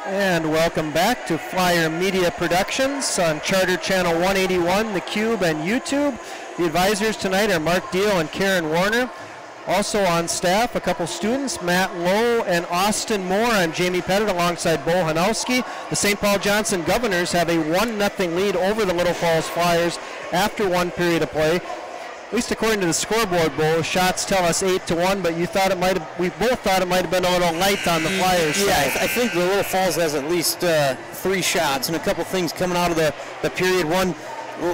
And welcome back to Flyer Media Productions on Charter Channel 181, theCUBE, and YouTube. The advisors tonight are Mark Deal and Karen Warner. Also on staff, a couple students, Matt Lowe and Austin Moore. I'm Jamie Pettit alongside Beau Hanowski. The St. Paul Johnson Governors have a 1-0 lead over the Little Falls Flyers after one period of play. At least according to the scoreboard, Beau, shots tell us 8-1, but you thought it might have, we both thought it might have been a little light on the Flyers side. Yeah, I think the Little Falls has at least 3 shots and a couple things coming out of the period one.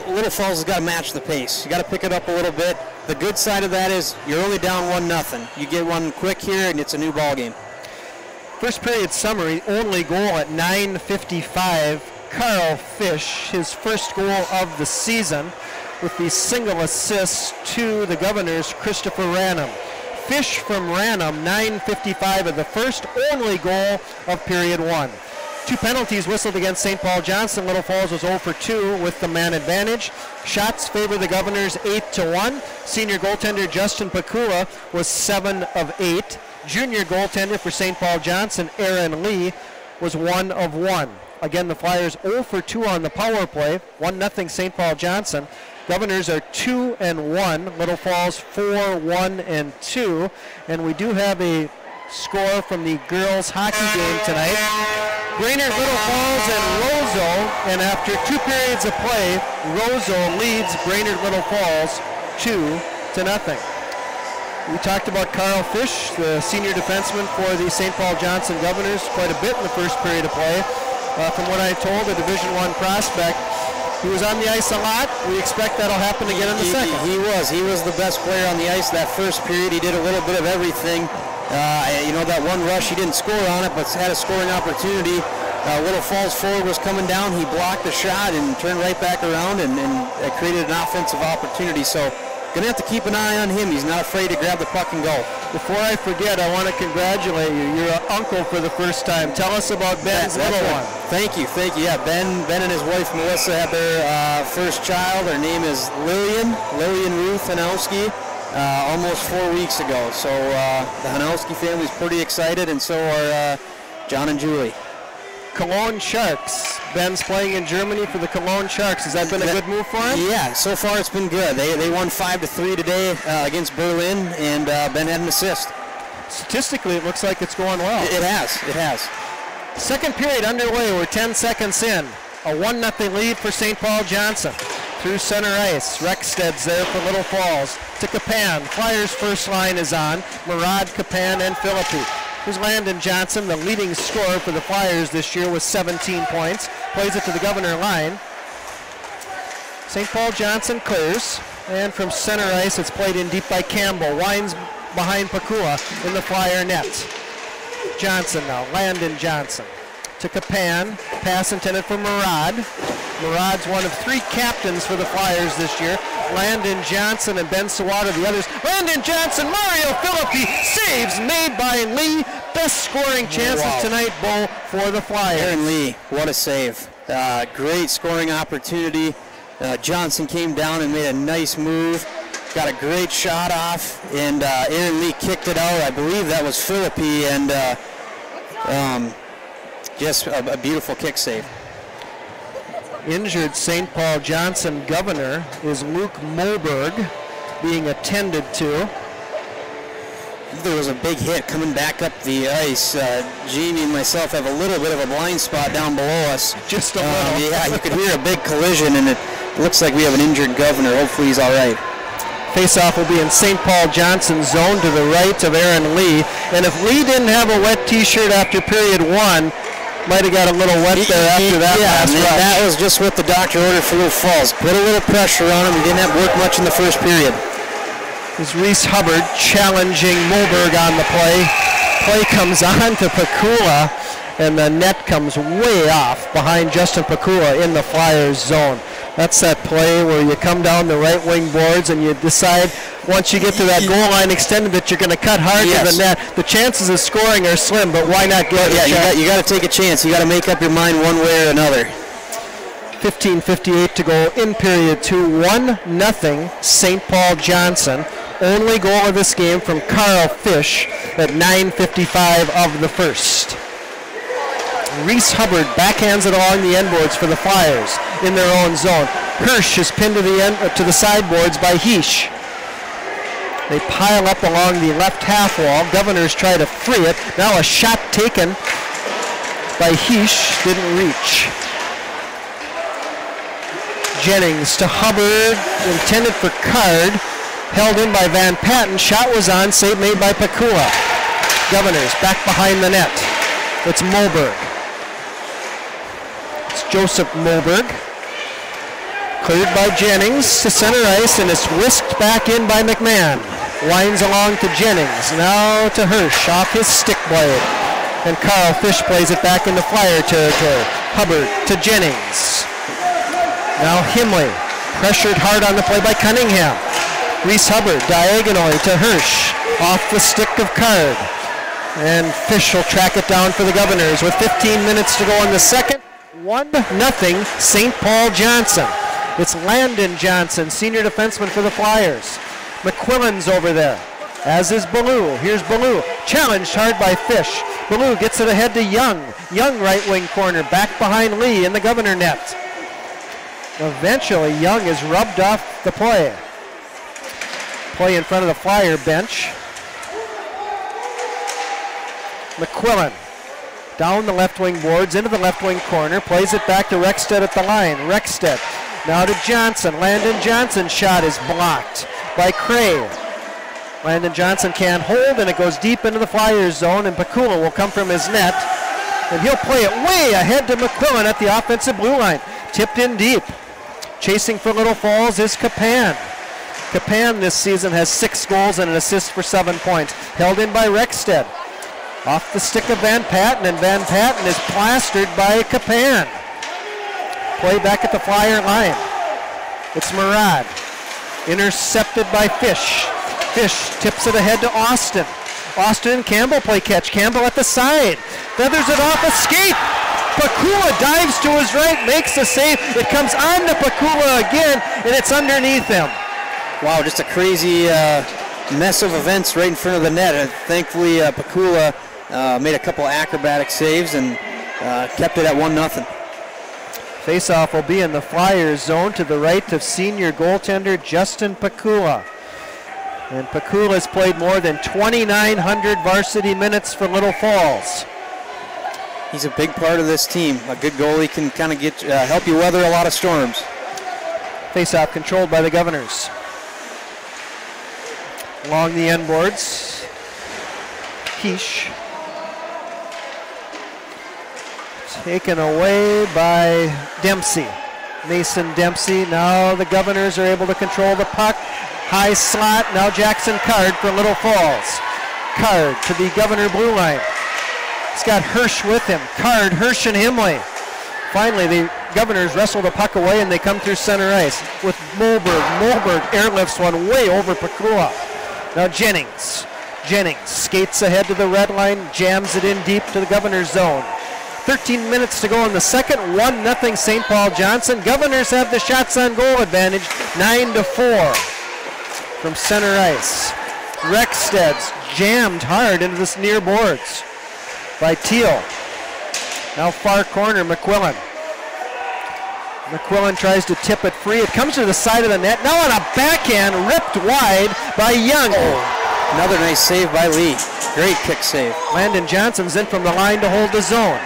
Little Falls has got to match the pace. You got to pick it up a little bit. The good side of that is you're only down 1-0. You get one quick here and it's a new ball game. First period summary, only goal at 9:55. Carl Fish, his first goal of the season, with the single assist to the Governors' Christopher Ranum. Fish from Ranum, 9:55 of the first, only goal of period one. 2 penalties whistled against St. Paul Johnson. Little Falls was 0 for 2 with the man advantage. Shots favor the Governors 8-1. Senior goaltender Justin Pakula was 7 of 8. Junior goaltender for St. Paul Johnson, Aaron Lee, was 1 of 1. Again, the Flyers 0 for 2 on the power play. 1-0 St. Paul Johnson. Governors are 2-1. Little Falls 4-1-2. And we do have a score from the girls hockey game tonight. Brainerd, Little Falls, and Roseau, and after 2 periods of play, Roseau leads Brainerd Little Falls 2-0. We talked about Carl Fish, the senior defenseman for the St. Paul Johnson Governors, quite a bit in the first period of play. From what I told, a Division I prospect, he was on the ice a lot. We expect that'll happen again in the second. He was the best player on the ice that first period. He did a little bit of everything. You know, that one rush, he didn't score on it, but had a scoring opportunity. Little Falls forward was coming down. He blocked the shot and turned right back around and created an offensive opportunity. So, going to have to keep an eye on him. He's not afraid to grab the puck and go. Before I forget, I want to congratulate you. You're an uncle for the first time. Tell us about Ben's little one. Thank you. Yeah, Ben and his wife Melissa had their first child. Her name is Lillian Ruth Hanowski. Almost 4 weeks ago. So the Hanowski family's pretty excited, and so are John and Julie. Cologne Sharks. Ben's playing in Germany for the Cologne Sharks. Has that been a good move for him? Yeah, so far it's been good. They won 5-3 today against Berlin, and Ben had an assist. Statistically, it looks like it's going well. It has. Second period underway. We're 10 seconds in. A 1-0 lead for St. Paul Johnson. Through center ice, Rexsted's there for Little Falls. To Kapan. Flyers' first line is on. Murad, Kapan, and Philippi. Here's Landon Johnson, the leading scorer for the Flyers this year with 17 points. Plays it to the Governor line. St. Paul Johnson clears. And from center ice, it's played in deep by Campbell. Winds behind Pakula in the Flyer net. Johnson now, Landon Johnson. To Kapan, pass intended for Murad. Murad's one of 3 captains for the Flyers this year. Landon Johnson and Ben Sawada, the others. Landon Johnson, Mario Philippi, saves made by Lee. Best scoring chances tonight, Beau, for the Flyers. Aaron Lee, what a save. Great scoring opportunity. Johnson came down and made a nice move. Got a great shot off, and Aaron Lee kicked it out. I believe that was Philippi, and just a beautiful kick save. Injured St. Paul Johnson Governor is Luke Moberg being attended to. There was a big hit coming back up the ice. Jamie and myself have a little bit of a blind spot down below us. Just a little. Yeah, you could hear a big collision, and it looks like we have an injured Governor. Hopefully he's all right. Faceoff will be in St. Paul Johnson's zone to the right of Aaron Lee. And if Lee didn't have a wet t-shirt after period one, might have got a little wet there after that last rush. That was just what the doctor ordered for Little Falls. Put a little pressure on him. He didn't have work much in the first period. Is Reese Hubbard challenging Moberg on the play. Play comes on to Pakula, and the net comes way off behind Justin Pakula in the Flyers zone. That's that play where you come down the right wing boards and you decide once you get to that goal line extended that you're going to cut hard to the net. The chances of scoring are slim, but why not get it? Yeah, you got to take a chance. You got to make up your mind one way or another. 15:58 to go in period two. 1-0 St. Paul Johnson. Only goal of this game from Carl Fish at 9:55 of the first. Reese Hubbard backhands it along the end boards for the Flyers in their own zone. Hirsch is pinned to the sideboards by Heesh. They pile up along the left half wall. Governors try to free it. Now a shot taken by Heesh, didn't reach. Jennings to Hubbard, intended for Card. Held in by Van Patten. Shot was on, save made by Pakula. Governors back behind the net. It's Moberg. It's Joseph Moberg. Cleared by Jennings to center ice, and it's whisked back in by McMahon. Winds along to Jennings. Now to Hirsch off his stick blade. And Carl Fish plays it back into Flyer territory. Hubbard to Jennings. Now Himley. Pressured hard on the play by Cunningham. Reese Hubbard diagonally to Hirsch. Off the stick of Card. And Fish will track it down for the Governors with 15 minutes to go in the second. 1-0 St. Paul Johnson. It's Landon Johnson, senior defenseman for the Flyers. McQuillan's over there, as is Ballou. Here's Ballou, challenged hard by Fish. Ballou gets it ahead to Young. Young right wing corner, back behind Lee in the Governor net. Eventually, Young is rubbed off the play. Play in front of the Flyer bench. McQuillan down the left wing boards into the left wing corner, plays it back to Rexted at the line. Rexted now to Johnson. Landon Johnson's shot is blocked by Crave. Landon Johnson can't hold, and it goes deep into the Flyers zone, and Pakula will come from his net, and he'll play it way ahead to McQuillan at the offensive blue line. Tipped in deep. Chasing for Little Falls is Capan. Capan this season has 6 goals and an assist for 7 points. Held in by Rexted. Off the stick of Van Patten, and Van Patten is plastered by Capan. Play back at the Flyer line. It's Murad. Intercepted by Fish. Fish tips it ahead to Austin. Austin and Campbell play catch. Campbell at the side. Feathers it off a skate. Pakula dives to his right, makes the save. It comes on to Pakula again, and it's underneath him. Wow, just a crazy mess of events right in front of the net. And thankfully, Pakula made a couple acrobatic saves and kept it at 1-0. Faceoff will be in the Flyers zone to the right of senior goaltender Justin Pakula. And Pakula has played more than 2,900 varsity minutes for Little Falls. He's a big part of this team. A good goalie can kind of get help you weather a lot of storms. Faceoff controlled by the Governors. Along the end boards, Heesh. Taken away by Dempsey. Mason Dempsey. Now the Governors are able to control the puck. High slot. Now Jackson Card for Little Falls. Card to the Governor blue line. He's got Hirsch with him. Card, Hirsch, and Himley. Finally, the Governors wrestle the puck away, and they come through center ice with Moberg. Moberg airlifts one way over Pakula. Now Jennings. Jennings skates ahead to the red line, jams it in deep to the Governor's zone. 13 minutes to go in the second. 1-0 St. Paul Johnson. Governors have the shots on goal advantage. 9-4 from center ice. Rexted's jammed hard into the near boards by Teal. Now far corner, McQuillan. McQuillan tries to tip it free. It comes to the side of the net. Now on a backhand, ripped wide by Young. Oh, another nice save by Lee. Great kick save. Landon Johnson's in from the line to hold the zone.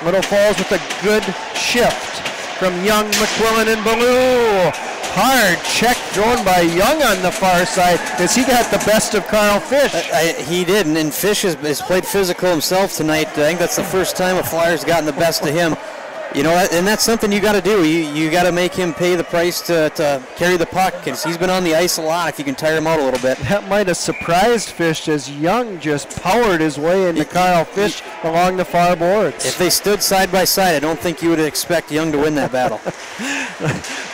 Little Falls with a good shift from Young, McQuillan, and Ballou. Hard check thrown by Young on the far side as he got the best of Carl Fish. He did, and Fish has played physical himself tonight. I think that's the first time a Flyer's gotten the best of him. You know, and that's something you got to do. You got to make him pay the price to carry the puck, because he's been on the ice a lot if you can tire him out a little bit. That might have surprised Fish as Young just powered his way into Carl Fish along the far boards. If they stood side by side, I don't think you would expect Young to win that battle.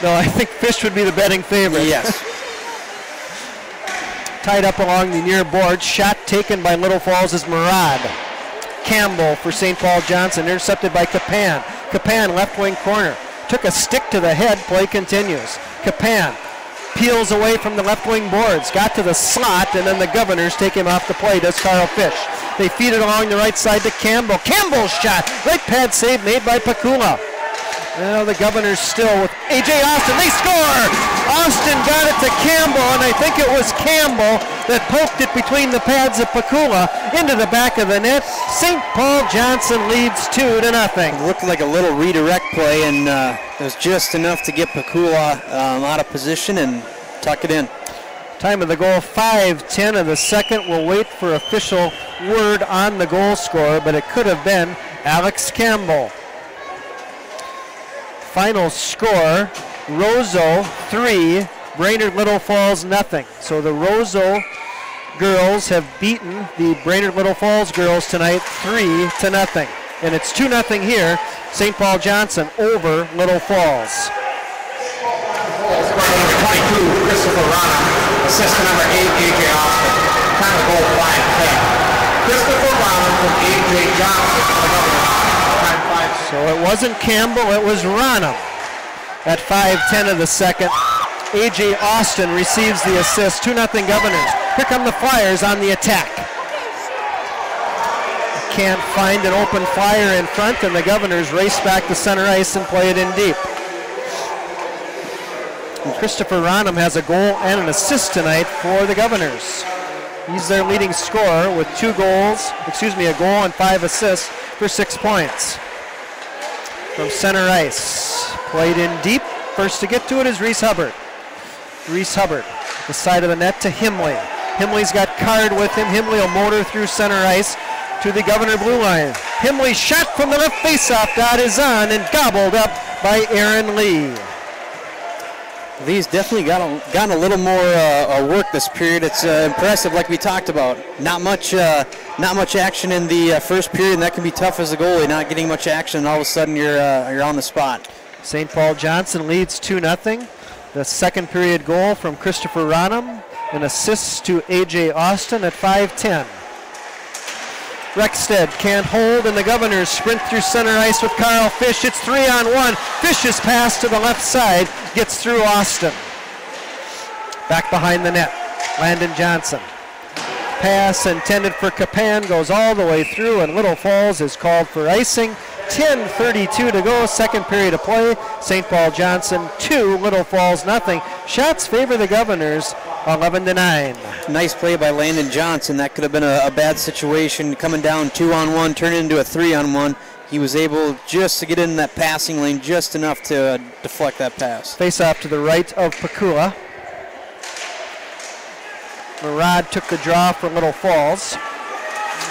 No, I think Fish would be the betting favorite. Yes. Tied up along the near board. Shot taken by Little Falls is Murad. Campbell for St. Paul Johnson, intercepted by Capan. Capan, left wing corner. Took a stick to the head, play continues. Capan peels away from the left wing boards, got to the slot, and then the Governors take him off the play, does Carl Fish. They feed it along the right side to Campbell. Campbell's shot. Right pad save made by Pakula. Well, the Governors still with A.J. Austin. They score! Austin got it to Campbell, and I think it was Campbell that poked it between the pads of Pakula into the back of the net. St. Paul Johnson leads 2-0. It looked like a little redirect play, and it was just enough to get Pakula out of position and tuck it in. Time of the goal, 5:10 of the second. We'll wait for official word on the goal scorer, but it could have been Alex Campbell. Final score, Roseau 3, Brainerd Little Falls nothing. So the Roseau girls have beaten the Brainerd Little Falls girls tonight 3-0. And it's 2-0 here, St. Paul Johnson over Little Falls. Number 22, Christopher Rana, assistant number 8, A.J. Austin. Time of goal, 5:10. Christopher Rana from A.J. Johnson. So it wasn't Campbell, it was Rana. At 5:10 of the second, A.J. Austin receives the assist. 2-0 Governors. Here come the Flyers on the attack. Can't find an open flyer in front, and the Governors race back to center ice and play it in deep. And Christopher Ronham has a goal and an assist tonight for the Governors. He's their leading scorer with a goal and 5 assists for 6 points. From center ice, played in deep. First to get to it is Reese Hubbard. Reese Hubbard, the side of the net to Himley. Himley's got Card with him. Himley will motor through center ice to the Governor blue line. Himley shot from the left faceoff dot is on and gobbled up by Aaron Lee. Lee's definitely gotten a little more work this period. It's impressive, like we talked about. Not much action in the first period, and that can be tough as a goalie. Not getting much action, and all of a sudden you're on the spot. St. Paul Johnson leads 2-0. The second period goal from Christopher Ronham, an assist to A.J. Austin at 5:10. Rexted can't hold, and the Governors sprint through center ice with Carl Fish. It's 3-on-1. Fish's pass to the left side gets through Austin. Back behind the net, Landon Johnson. Pass intended for Capan goes all the way through, and Little Falls is called for icing. 10:32 to go, second period of play. St. Paul Johnson 2, Little Falls nothing. Shots favor the Governors, 11-9. Nice play by Landon Johnson. That could have been a bad situation. Coming down 2-on-1, turn it into a 3-on-1. He was able just to get in that passing lane just enough to deflect that pass. Face off to the right of Pakula. Murad took the draw for Little Falls.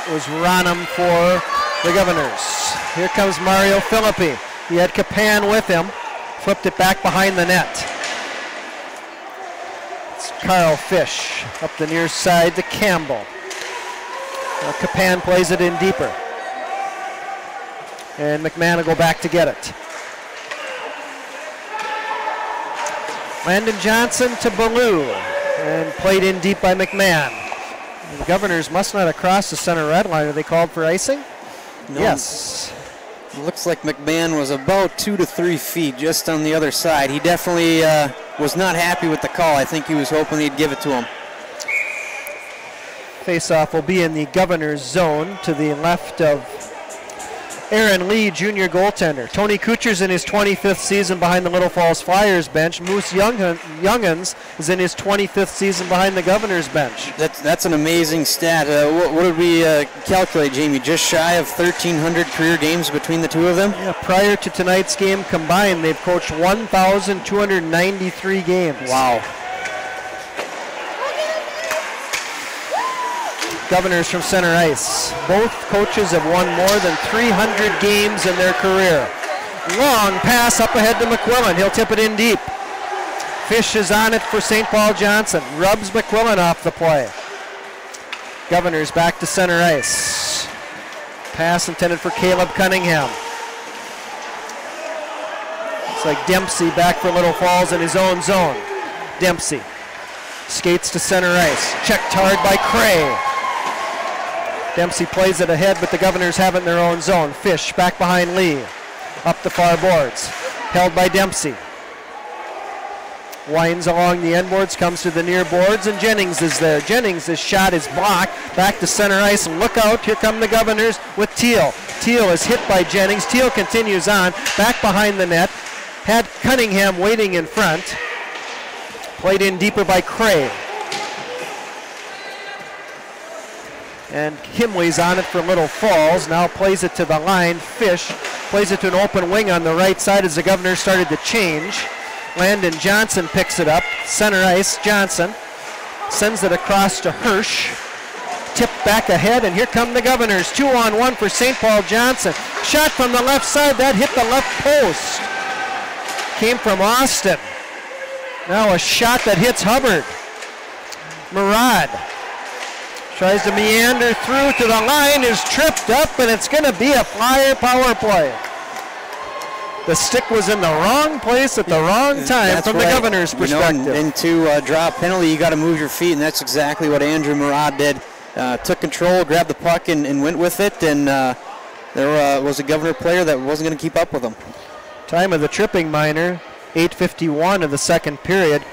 It was Ronham for the Governors. Here comes Mario Philippi. He had Capan with him. Flipped it back behind the net. It's Carl Fish up the near side to Campbell. Now Capan plays it in deeper. And McMahon will go back to get it. Landon Johnson to Ballou. And played in deep by McMahon. The Governors must not have crossed the center red line. Are they called for icing? No. Yes. It looks like McMahon was about 2 to 3 feet just on the other side. He definitely was not happy with the call. I think he was hoping he'd give it to him. Face-off will be in the Governor's zone to the left of Aaron Lee, junior goaltender. Tony Couture's in his 25th season behind the Little Falls Flyers bench. Moose Youngans is in his 25th season behind the Governor's bench. That's an amazing stat. What did we calculate, Jamie? Just shy of 1,300 career games between the two of them? Yeah, prior to tonight's game combined, they've coached 1,293 games. Wow. Governors from center ice. Both coaches have won more than 300 games in their career. Long pass up ahead to McQuillan. He'll tip it in deep. Fish is on it for St. Paul Johnson. Rubs McQuillan off the play. Governors back to center ice. Pass intended for Caleb Cunningham. It's like Dempsey back for Little Falls in his own zone. Dempsey skates to center ice. Checked hard by Cray. Dempsey plays it ahead, but the Governors have it in their own zone. Fish back behind Lee. Up the far boards. Held by Dempsey. Winds along the end boards, comes to the near boards, and Jennings is there. Jennings' shot is blocked. Back to center ice, and look out, here come the Governors with Teal. Teal is hit by Jennings. Teal continues on, back behind the net. Had Cunningham waiting in front. Played in deeper by Cray. And Himley's on it for Little Falls. Now plays it to the line. Fish plays it to an open wing on the right side as the Governors started to change. Landon Johnson picks it up. Center ice, Johnson sends it across to Hirsch. Tipped back ahead, and here come the Governors. 2-on-1 for St. Paul Johnson. Shot from the left side, that hit the left post. Came from Austin. Now a shot that hits Hubbard. Murad tries to meander through to the line, is tripped up, and it's going to be a Flyer power play. The stick was in the wrong place at the wrong time from the Governors' perspective. And to draw a penalty, you got to move your feet, and that's exactly what Andrew Murad did. Took control, grabbed the puck, and went with it, and there was a Governor player that wasn't going to keep up with him. Time of the tripping minor, 8:51 of the second period.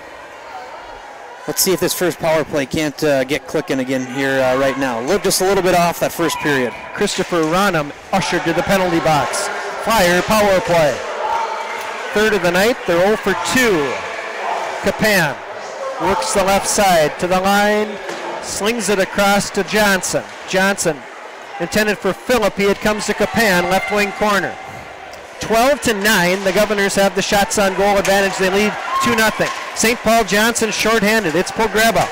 Let's see if this first power play can't get clicking again here right now. Just a little bit off that first period. Christopher Ronham ushered to the penalty box. Flyer power play. Third of the night, they're 0 for 2. Capan works the left side to the line, slings it across to Johnson. Johnson intended for Philippi, it comes to Capan, left wing corner. 12-9, the Governors have the shots on goal advantage. They lead 2-0. St. Paul Johnson shorthanded. It's Pogreba.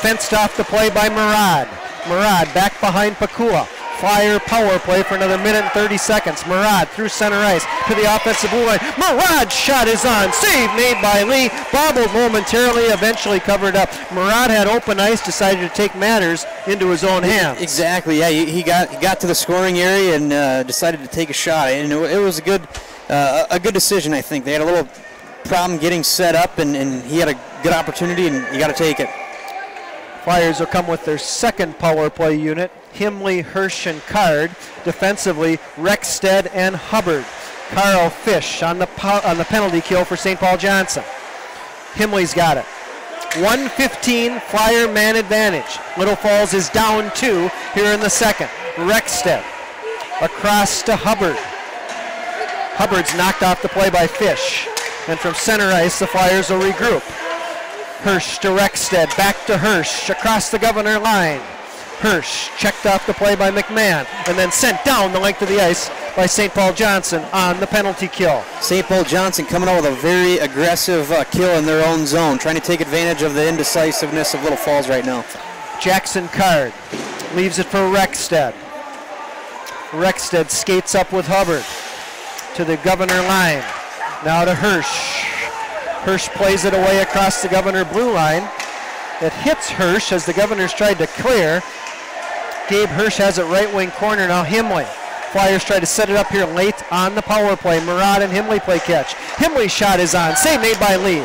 Fenced off the play by Murad. Murad back behind Pakula. Flyer power play for another minute and 30 seconds. Murad through center ice to the offensive blue line. Murad's shot is on. Save made by Lee. Bobbled momentarily, eventually covered up. Murad had open ice, decided to take matters into his own hands. Exactly, yeah. He got to the scoring area and decided to take a shot. And it was a good decision, I think. They had a little problem getting set up, and he had a good opportunity, and you got to take it. Flyers will come with their second power play unit. Himley, Hirsch, and Card. Defensively, Rexstead and Hubbard. Carl Fish on the penalty kill for St. Paul Johnson. Himley's got it. 1:15 Flyer man advantage. Little Falls is down 2 here in the second. Rexstead across to Hubbard. Hubbard's knocked off the play by Fish. And from center ice, the Flyers will regroup. Hirsch to Rexstead, back to Hirsch, across the Governor line. Hirsch checked off the play by McMahon, and then sent down the length of the ice by St. Paul Johnson on the penalty kill. St. Paul Johnson coming out with a very aggressive kill in their own zone, trying to take advantage of the indecisiveness of Little Falls right now. Jackson Card leaves it for Rexstead. Rexstead skates up with Hubbard to the Governor line. Now to Hirsch. Hirsch plays it away across the Governor blue line. It hits Hirsch as the Governors tried to clear. Gabe Hirsch has it right wing corner. Now Himley. Flyers try to set it up here late on the power play. Murad and Himley play catch. Himley's shot is on. Save made by Lee.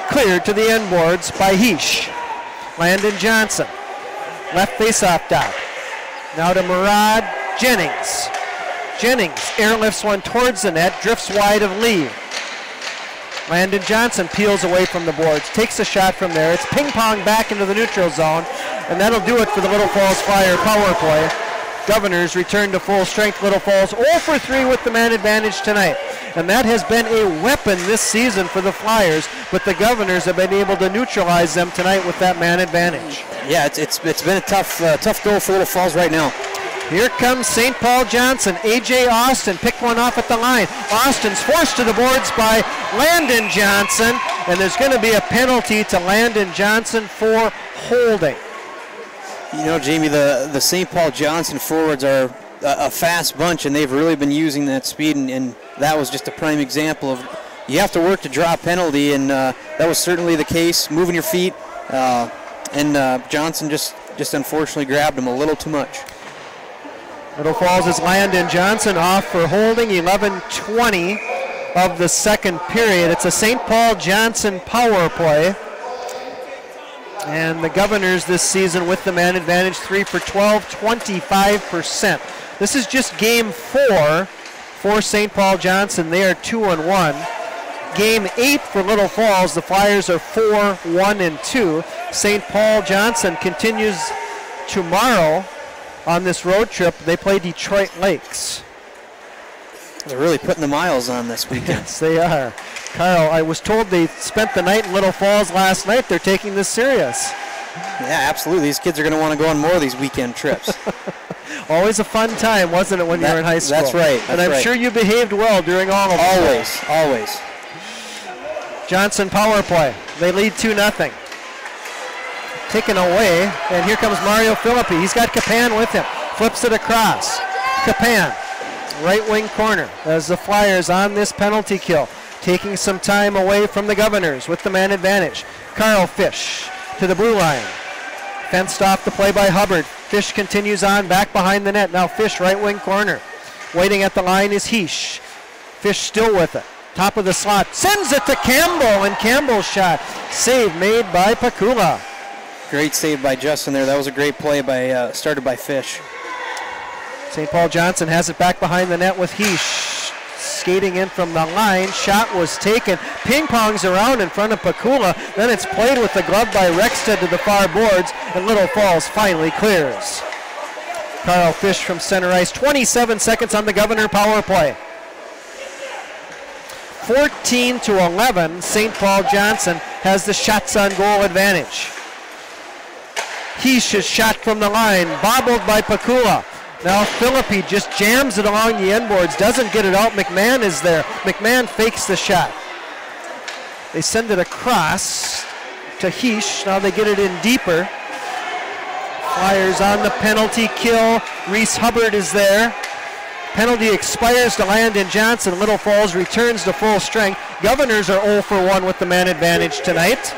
Cleared to the end boards by Heesh. Landon Johnson. Left faceoff dot. Now to Murad. Jennings. Jennings airlifts one towards the net. Drifts wide of Lee. Landon Johnson peels away from the boards, takes a shot from there. It's ping-pong back into the neutral zone, and that'll do it for the Little Falls Flyer power play. Governors return to full strength. Little Falls 0 for 3 with the man advantage tonight. And that has been a weapon this season for the Flyers, but the Governors have been able to neutralize them tonight with that man advantage. Yeah, it's been a tough goal for Little Falls right now. Here comes St. Paul Johnson. A.J. Austin picked one off at the line. Austin's forced to the boards by Landon Johnson, and there's going to be a penalty to Landon Johnson for holding. You know, Jamie, the St. Paul Johnson forwards are a fast bunch, and they've really been using that speed, and that was just a prime example of you have to work to draw a penalty, and that was certainly the case, moving your feet, and Johnson just unfortunately grabbed him a little too much. Little Falls is Landon Johnson off for holding. 11:20 of the second period. It's a St. Paul Johnson power play. And the Governors this season with the man advantage, 3 for 12, 25%. This is just game 4 for St. Paul Johnson. They are 2-1. game 8 for Little Falls. The Flyers are 4-1-2. St. Paul Johnson continues tomorrow on this road trip. They play Detroit Lakes. They're really putting the miles on this weekend. Yes, they are. Carl, I was told they spent the night in Little Falls last night. They're taking this serious. Yeah, absolutely. These kids are going to want to go on more of these weekend trips. Always a fun time, wasn't it, when you were in high school? That's right. And I'm sure you behaved well during all of it. Always. Johnson power play. They lead 2-0. Taken away, and here comes Mario Philippi. He's got Capan with him. Flips it across. Capan, right wing corner, as the Flyers on this penalty kill, taking some time away from the Governors with the man advantage. Carl Fish to the blue line. Fenced off the play by Hubbard. Fish continues on back behind the net. Now Fish right wing corner. Waiting at the line is Heesh. Fish still with it. Top of the slot. Sends it to Campbell, and Campbell's shot. Save made by Pakula. Great save by Justin there. That was a great play by started by Fish. St. Paul Johnson has it back behind the net with Heesh. Skating in from the line. Shot was taken. Ping-pongs around in front of Pakula. Then it's played with the glove by Rexted to the far boards, and Little Falls finally clears. Carl Fish from center ice. 27 seconds on the Governor power play. 14-11. St. Paul Johnson has the shots on goal advantage. Heesh's shot from the line, bobbled by Pakula. Now Philippi just jams it along the end boards, doesn't get it out. McMahon is there. McMahon fakes the shot. They send it across to Heesh. Now they get it in deeper. Flyers on the penalty kill. Reese Hubbard is there. Penalty expires to Landon Johnson. Little Falls returns to full strength. Governors are 0 for 1 with the man advantage tonight.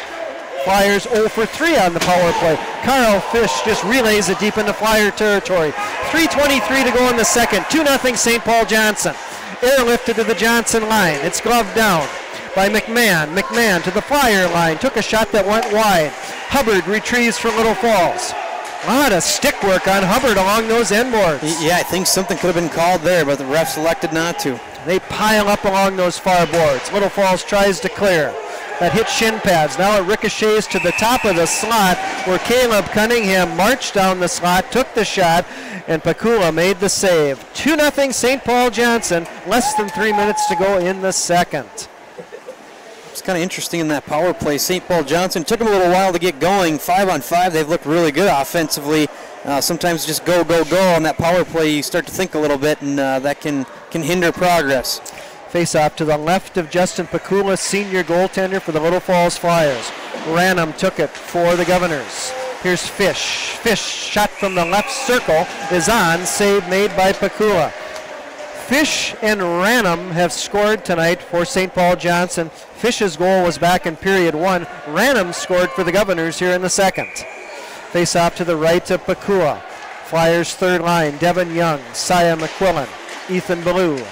Flyers 0 for 3 on the power play. Carl Fish just relays it deep into Flyer territory. 3:23 to go in the second. 2-0 St. Paul Johnson. Airlifted to the Johnson line. It's gloved down by McMahon. McMahon to the Flyer line. Took a shot that went wide. Hubbard retrieves for Little Falls. A lot of stick work on Hubbard along those end boards. Yeah, I think something could have been called there, but the refs elected not to. They pile up along those far boards. Little Falls tries to clear. That hits shin pads. Now it ricochets to the top of the slot where Caleb Cunningham marched down the slot, took the shot, and Pakula made the save. 2-0 St. Paul Johnson. Less than 3 minutes to go in the second. It's kind of interesting in that power play. St. Paul Johnson took them a little while to get going. 5-on-5, they've looked really good offensively. Sometimes just go on that power play. You start to think a little bit, and that can hinder progress. Face-off to the left of Justin Pakula, senior goaltender for the Little Falls Flyers. Ranum took it for the Governors. Here's Fish. Fish, shot from the left circle, is on. Save made by Pakula. Fish and Ranum have scored tonight for St. Paul Johnson. Fish's goal was back in period 1. Ranum scored for the Governors here in the second. Face-off to the right of Pakula. Flyers third line, Devin Young, Sia McQuillan, Ethan Ballou.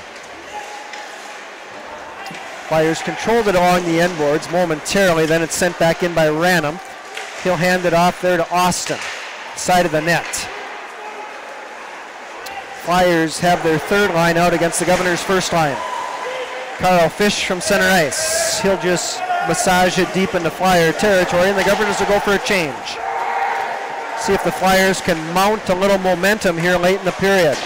Flyers controlled it along the end boards momentarily, then it's sent back in by Ranum. He'll hand it off there to Austin, side of the net. Flyers have their third line out against the Governors' first line. Carl Fish from center ice. He'll just massage it deep into Flyer territory, and the Governors will go for a change. See if the Flyers can mount a little momentum here late in the period.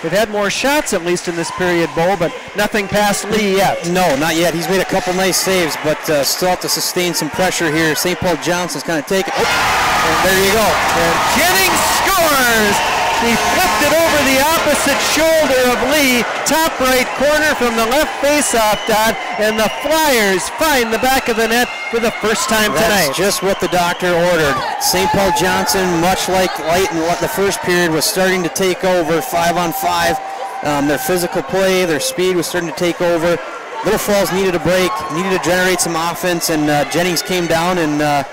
They've had more shots, at least in this period, Bo, but nothing past Lee yet. No, not yet. He's made a couple nice saves, but still have to sustain some pressure here. St. Paul Johnson's kind of taken. Oh, and there you go. And Jennings scores! He flipped it over the opposite shoulder of Lee, top right corner from the left face-off dot, and the Flyers find the back of the net for the first time tonight. That's just what the doctor ordered. St. Paul Johnson, much like late in the first period, was starting to take over 5-on-5. Their physical play, their speed was starting to take over. Little Falls needed a break, needed to generate some offense, and Jennings came down and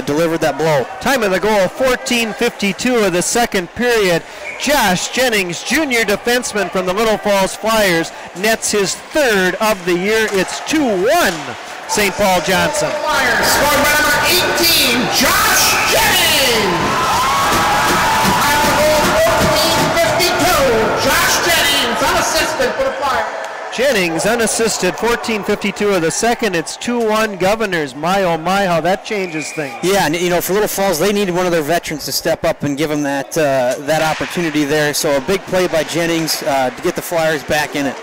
delivered that blow. Time of the goal, 14:52 of the second period. Josh Jennings, junior defenseman from the Little Falls Flyers, nets his third of the year. It's 2-1 St. Paul Johnson. Flyers scored by number 18, Josh Jennings. Time of the goal, 14:52. Josh Jennings, unassisted for the Flyers. Jennings unassisted, 14:52 of the second. It's 2-1 Governors. My, oh my, how that changes things. Yeah, and for Little Falls, they needed one of their veterans to step up and give them that opportunity there. So a big play by Jennings to get the Flyers back in it.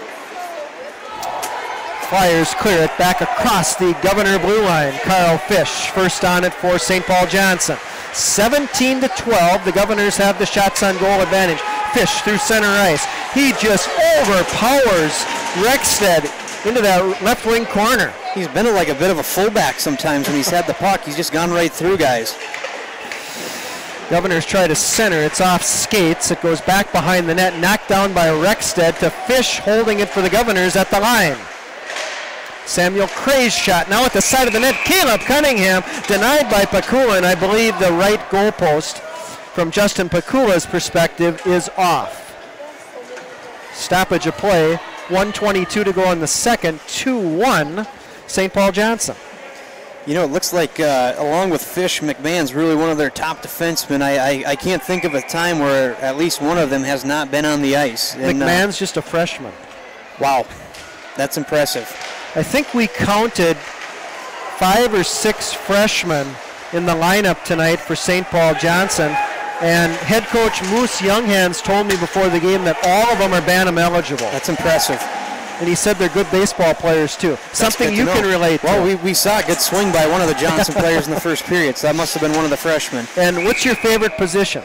Flyers clear it back across the Governor blue line. Carl Fish first on it for St. Paul Johnson. 17-12, the Governors have the shots on goal advantage. Fish through center ice. He just overpowers Rexted into that left wing corner. He's been like a bit of a fullback sometimes when he's had the puck. He's just gone right through guys. Governors try to center. It's off skates. It goes back behind the net, knocked down by Rexted to Fish, holding it for the Governors at the line. Samuel Cray's shot now at the side of the net. Caleb Cunningham denied by Pakula, and I believe the right goalpost from Justin Pakula's perspective is off. Stoppage of play, 1:22 to go in the second, 2-1 St. Paul Johnson. It looks like along with Fish, McMahon's really one of their top defensemen. I can't think of a time where at least one of them has not been on the ice. And, McMahon's just a freshman. Wow, that's impressive. I think we counted 5 or 6 freshmen in the lineup tonight for St. Paul Johnson, and head coach Moose Younghands told me before the game that all of them are Bantam eligible. That's impressive. And he said they're good baseball players too. Something you can relate to. Well, we saw a good swing by one of the Johnson players in the first period, so that must have been one of the freshmen. And what's your favorite position?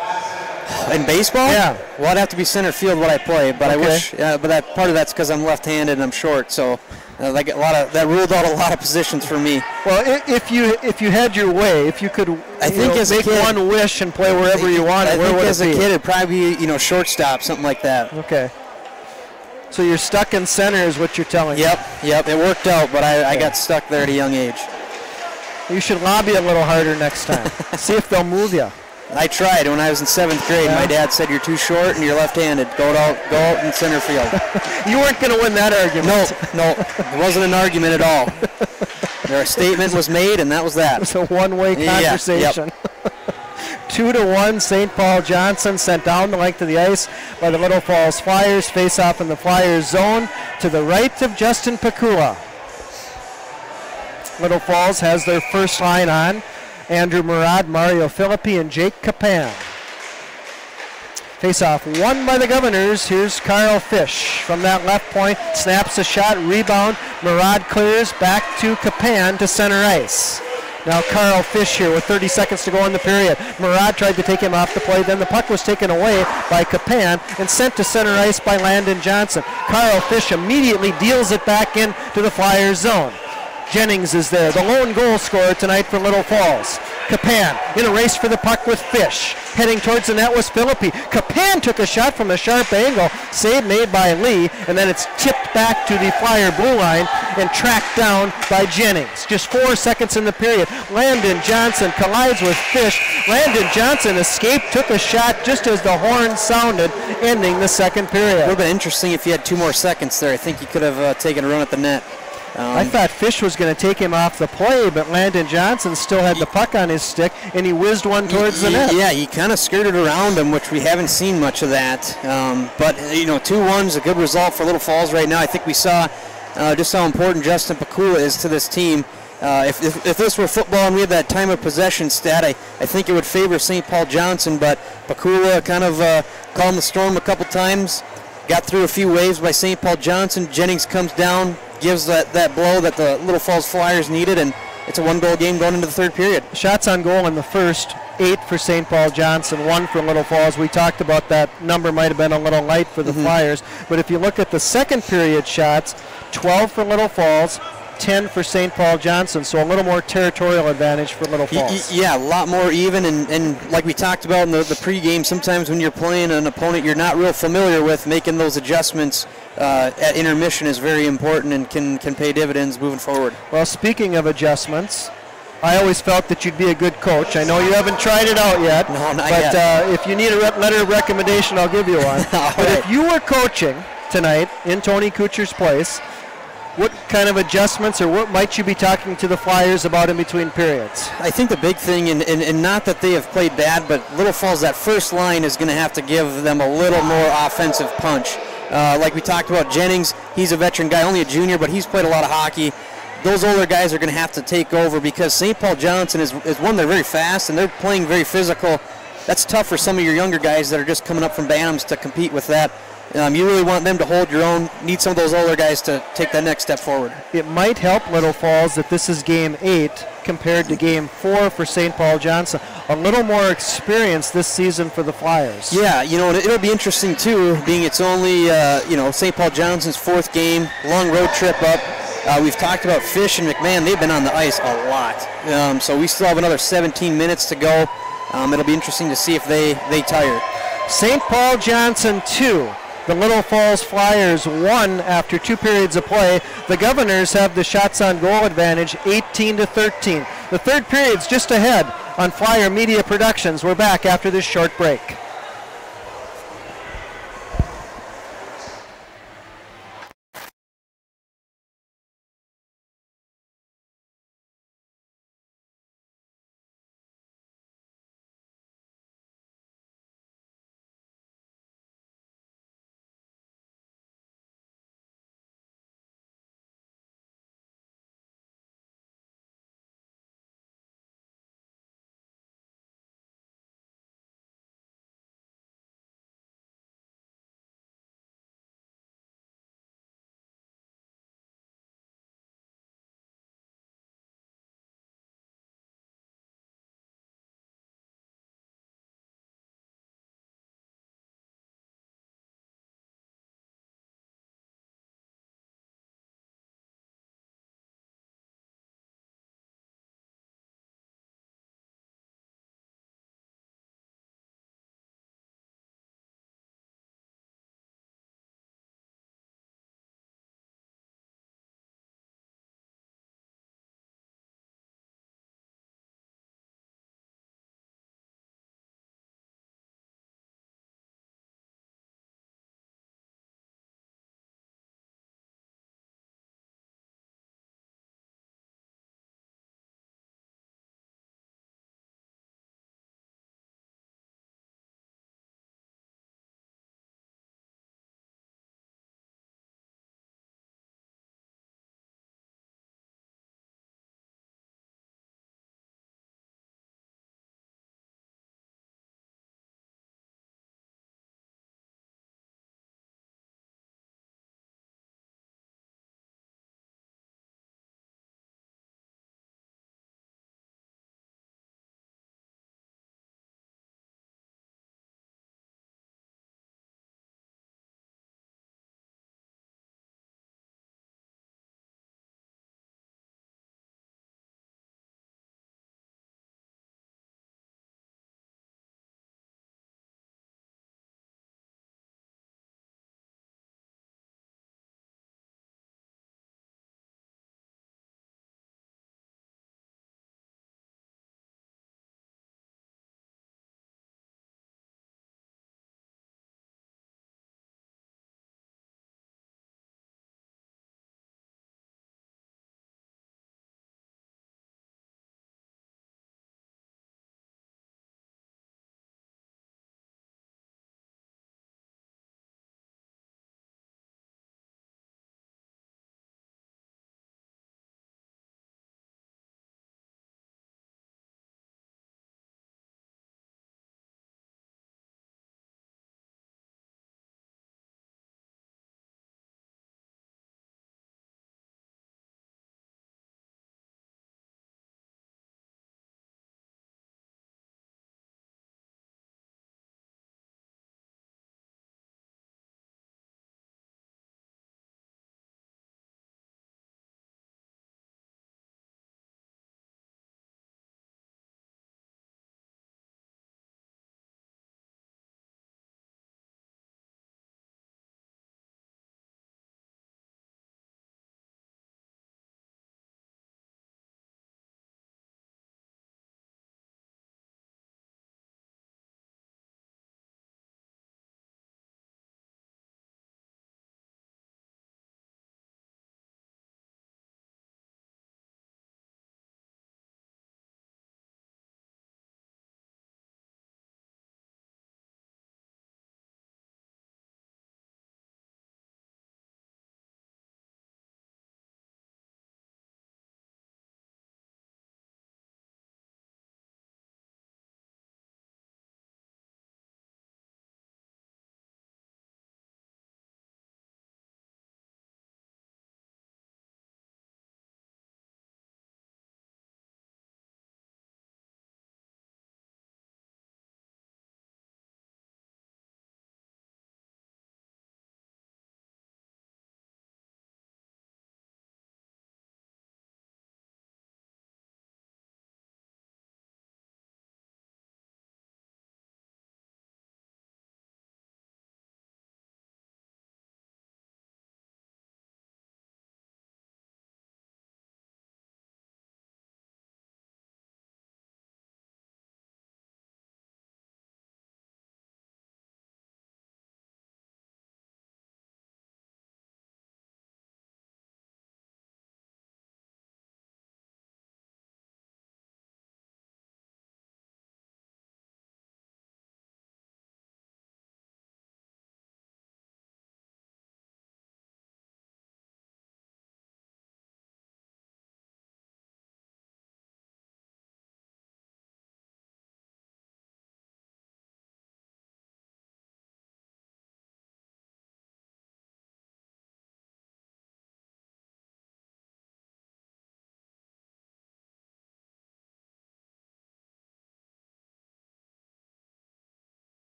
In baseball? Yeah. Well, I'd have to be center field what I play, but okay. I wish. But that part of that's because I'm left-handed and I'm short, so that ruled out a lot of positions for me. Well, if you had your way, if you could, make one wish and play wherever you wanted, where would it be? As a kid, it'd probably be shortstop, something like that. Okay. So you're stuck in center, is what you're telling me. Yep. It worked out, but I got stuck there at a young age. You should lobby a little harder next time. See if they'll move you. I tried when I was in 7th grade. Yeah. My dad said, "You're too short and you're left-handed. Go out in center field." You weren't going to win that argument. No, it wasn't an argument at all. A statement was made, and that was that. It was a one-way conversation. Yeah, 2-1, St. Paul Johnson sent down the length of the ice by the Little Falls Flyers. Face off in the Flyers zone to the right of Justin Pakula. Little Falls has their first line on. Andrew Murad, Mario Philippi, and Jake Capan. Face-off won by the Governors. Here's Carl Fish from that left point. Snaps a shot, rebound. Murad clears back to Capan to center ice. Now Carl Fish here with 30 seconds to go in the period. Murad tried to take him off the play. Then the puck was taken away by Capan and sent to center ice by Landon Johnson. Carl Fish immediately deals it back into the Flyers zone. Jennings is there, the lone goal scorer tonight for Little Falls. Capan in a race for the puck with Fish. Heading towards the net was Philippi. Capan took a shot from a sharp angle. Save made by Lee, and then it's tipped back to the Flyer blue line and tracked down by Jennings. Just 4 seconds in the period. Landon Johnson collides with Fish. Landon Johnson escaped, took a shot just as the horn sounded, ending the second period. A little bit interesting if he had 2 more seconds there. I think he could have taken a run at the net. I thought Fish was going to take him off the play, but Landon Johnson still had the puck on his stick, and he whizzed one towards the net. Yeah, he kind of skirted around him, which we haven't seen much of that. But 2-1 is a good result for Little Falls right now. I think we saw just how important Justin Pakula is to this team. If this were football and we had that time of possession stat, I think it would favor St. Paul Johnson, but Pakula kind of calmed the storm a couple times, got through a few waves by St. Paul Johnson. Jennings comes down, gives that blow that the Little Falls Flyers needed, and it's a 1-goal game going into the third period. Shots on goal in the first, 8 for St. Paul Johnson, 1 for Little Falls. We talked about that number might have been a little light for the Flyers, but if you look at the second period shots, 12 for Little Falls, 10 for St. Paul Johnson, so a little more territorial advantage for Little Falls. Yeah, a lot more even, and like we talked about in the pregame, sometimes when you're playing an opponent you're not real familiar with, making those adjustments at intermission is very important and can pay dividends moving forward. Well, speaking of adjustments, I always felt that you'd be a good coach. I know you haven't tried it out yet, no, not yet. If you need a letter of recommendation, I'll give you one. But if you were coaching tonight in Tony Couture's place, what kind of adjustments or what might you be talking to the Flyers about in between periods? I think the big thing, and not that they have played bad, but Little Falls, that first line is going to have to give them a little more offensive punch. Like we talked about Jennings, he's a veteran guy, only a junior, but he's played a lot of hockey. Those older guys are going to have to take over because St. Paul Johnson is one, they're very fast and they're playing very physical. That's tough for some of your younger guys that are just coming up from Bantams to compete with that. You really want them to hold your own, need some of those older guys to take that next step forward. It might help Little Falls that this is game 8 compared to game 4 for St. Paul Johnson. A little more experience this season for the Flyers. Yeah, it'll be interesting too, being it's only, St. Paul Johnson's 4th game, long road trip up. We've talked about Fish and McMahon. They've been on the ice a lot. So we still have another 17 minutes to go. It'll be interesting to see if they tire. St. Paul Johnson 2. The Little Falls Flyers 1 after 2 periods of play. The Governors have the shots on goal advantage 18-13. The third period's just ahead on Flyer Media Productions. We're back after this short break.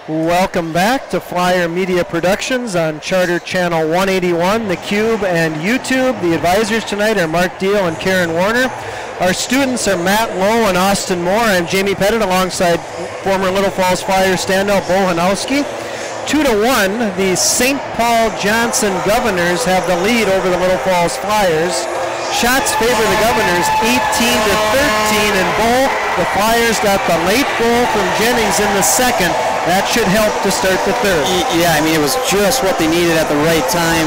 Welcome back to Flyer Media Productions on Charter Channel 181, The Cube, and YouTube. The advisors tonight are Mark Deal and Karen Warner. Our students are Matt Lowe and Austin Moore. I'm Jamie Pettit alongside former Little Falls Flyer standout Beau Hanowski. 2-1, the St. Paul Johnson Governors have the lead over the Little Falls Flyers. Shots favor the Governors 18-13, and Beau, the Flyers got the late goal from Jennings in the second. That should help to start the third. Yeah, I mean, it was just what they needed at the right time.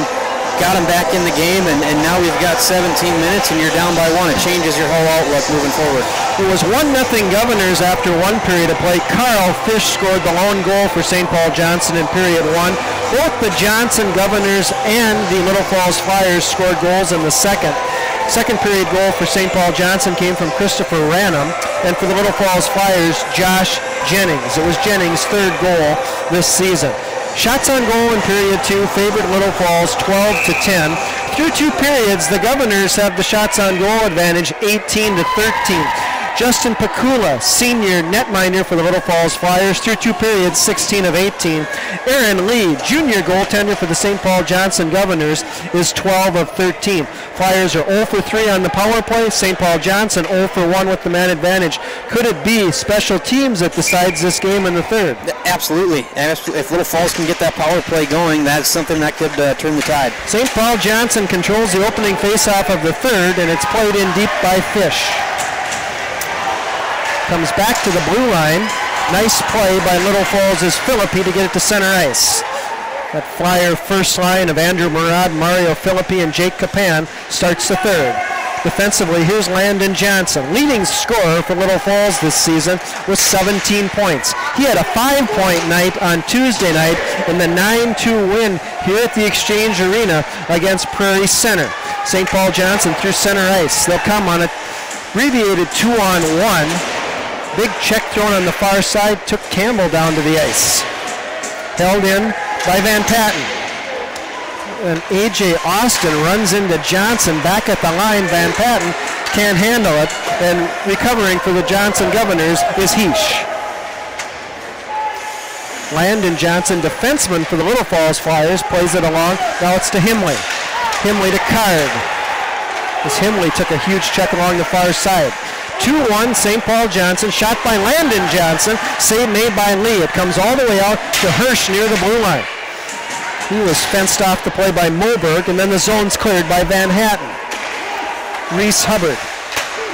Got them back in the game, and now we've got 17 minutes, and you're down by 1. It changes your whole outlook moving forward. It was 1-0 Governors after one period of play. Carl Fish scored the lone goal for St. Paul Johnson in period 1. Both the Johnson Governors and the Little Falls Flyers scored goals in the second. Second period goal for St. Paul Johnson came from Christopher Ranum, and for the Little Falls Flyers, Josh Jennings. It was Jennings' third goal this season. Shots on goal in period 2 favored Little Falls 12-10. Through 2 periods, the Governors have the shots on goal advantage 18-13. Justin Pakula, senior netminder for the Little Falls Flyers, through 2 periods, 16 of 18. Aaron Lee, junior goaltender for the St. Paul Johnson Governors, is 12 of 13. Flyers are 0 for 3 on the power play. St. Paul Johnson 0 for 1 with the man advantage. Could it be special teams that decides this game in the third? Absolutely. And if Little Falls can get that power play going, that's something that could turn the tide. St. Paul Johnson controls the opening faceoff of the third, and it's played in deep by Fish. Comes back to the blue line. Nice play by Little Falls' Philippi to get it to center ice. That Flyer first line of Andrew Murad, Mario Philippi, and Jake Capan starts the third. Defensively, here's Landon Johnson, leading scorer for Little Falls this season with 17 points. He had a 5-point night on Tuesday night in the 9-2 win here at the Exchange Arena against Prairie Center. St. Paul Johnson through center ice. They'll come on an abbreviated 2-on-1. Big check thrown on the far side, took Campbell down to the ice. Held in by Van Patten. And A.J. Austin runs into Johnson back at the line. Van Patten can't handle it, and recovering for the Johnson Governors is Heesh. Landon Johnson, defenseman for the Little Falls Flyers, plays it along. Now it's to Himley. Himley to Card. As Himley took a huge check along the far side. 2-1 St. Paul Johnson, shot by Landon Johnson, save made by Lee. It comes all the way out to Hirsch near the blue line. He was fenced off the play by Moberg, and then the zone's cleared by Van Hatten. Reese Hubbard,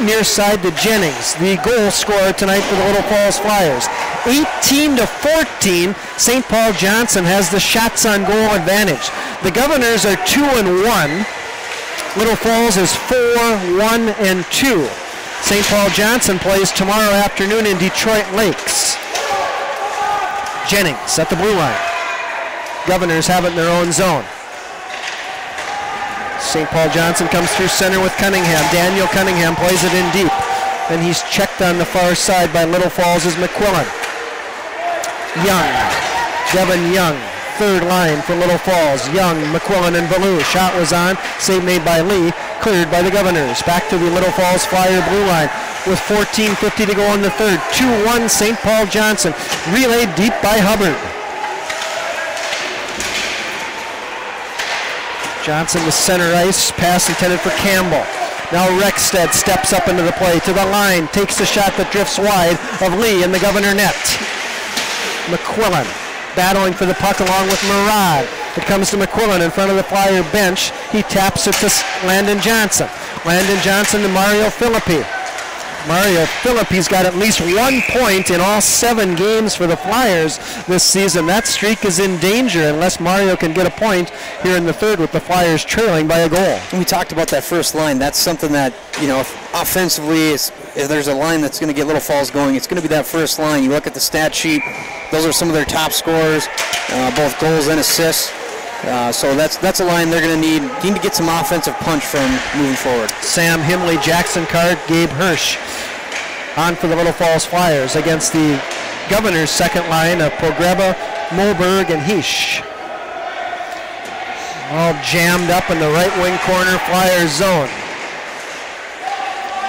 near side to Jennings, the goal scorer tonight for the Little Falls Flyers. 18-14, St. Paul Johnson has the shots on goal advantage. The Governors are 2-1. Little Falls is 4-1-2. St. Paul Johnson plays tomorrow afternoon in Detroit Lakes. Jennings at the blue line. Governors have it in their own zone. St. Paul Johnson comes through center with Cunningham. Daniel Cunningham plays it in deep. And he's checked on the far side by Little Falls' McQuillan. Young, Devin Young, third line for Little Falls. Young, McQuillan, and Ballou. Shot was on, save made by Lee, cleared by the Governors. Back to the Little Falls Flyer blue line with 14:50 to go in the third. 2-1 St. Paul Johnson, relayed deep by Hubbard. Johnson to center ice, pass intended for Campbell. Now Rexstead steps up into the play, to the line, takes the shot that drifts wide of Lee in the Governor net. McQuillan battling for the puck along with Murad. It comes to McQuillan in front of the Flyer bench. He taps it to Landon Johnson. Landon Johnson to Mario Philippi. Mario Philippi's got at least 1 point in all 7 games for the Flyers this season. That streak is in danger unless Mario can get a point here in the third with the Flyers trailing by a goal. And we talked about that first line. That's something that, you know, offensively, if there's a line that's going to get Little Falls going, it's going to be that first line. You look at the stat sheet, those are some of their top scorers, both goals and assists. So that's a line they're going to need to get some offensive punch from moving forward. Sam Himley, Jackson Card, Gabe Hirsch on for the Little Falls Flyers against the Governors' second line of Pogreba, Moberg, and Heesh. All jammed up in the right wing corner Flyers zone.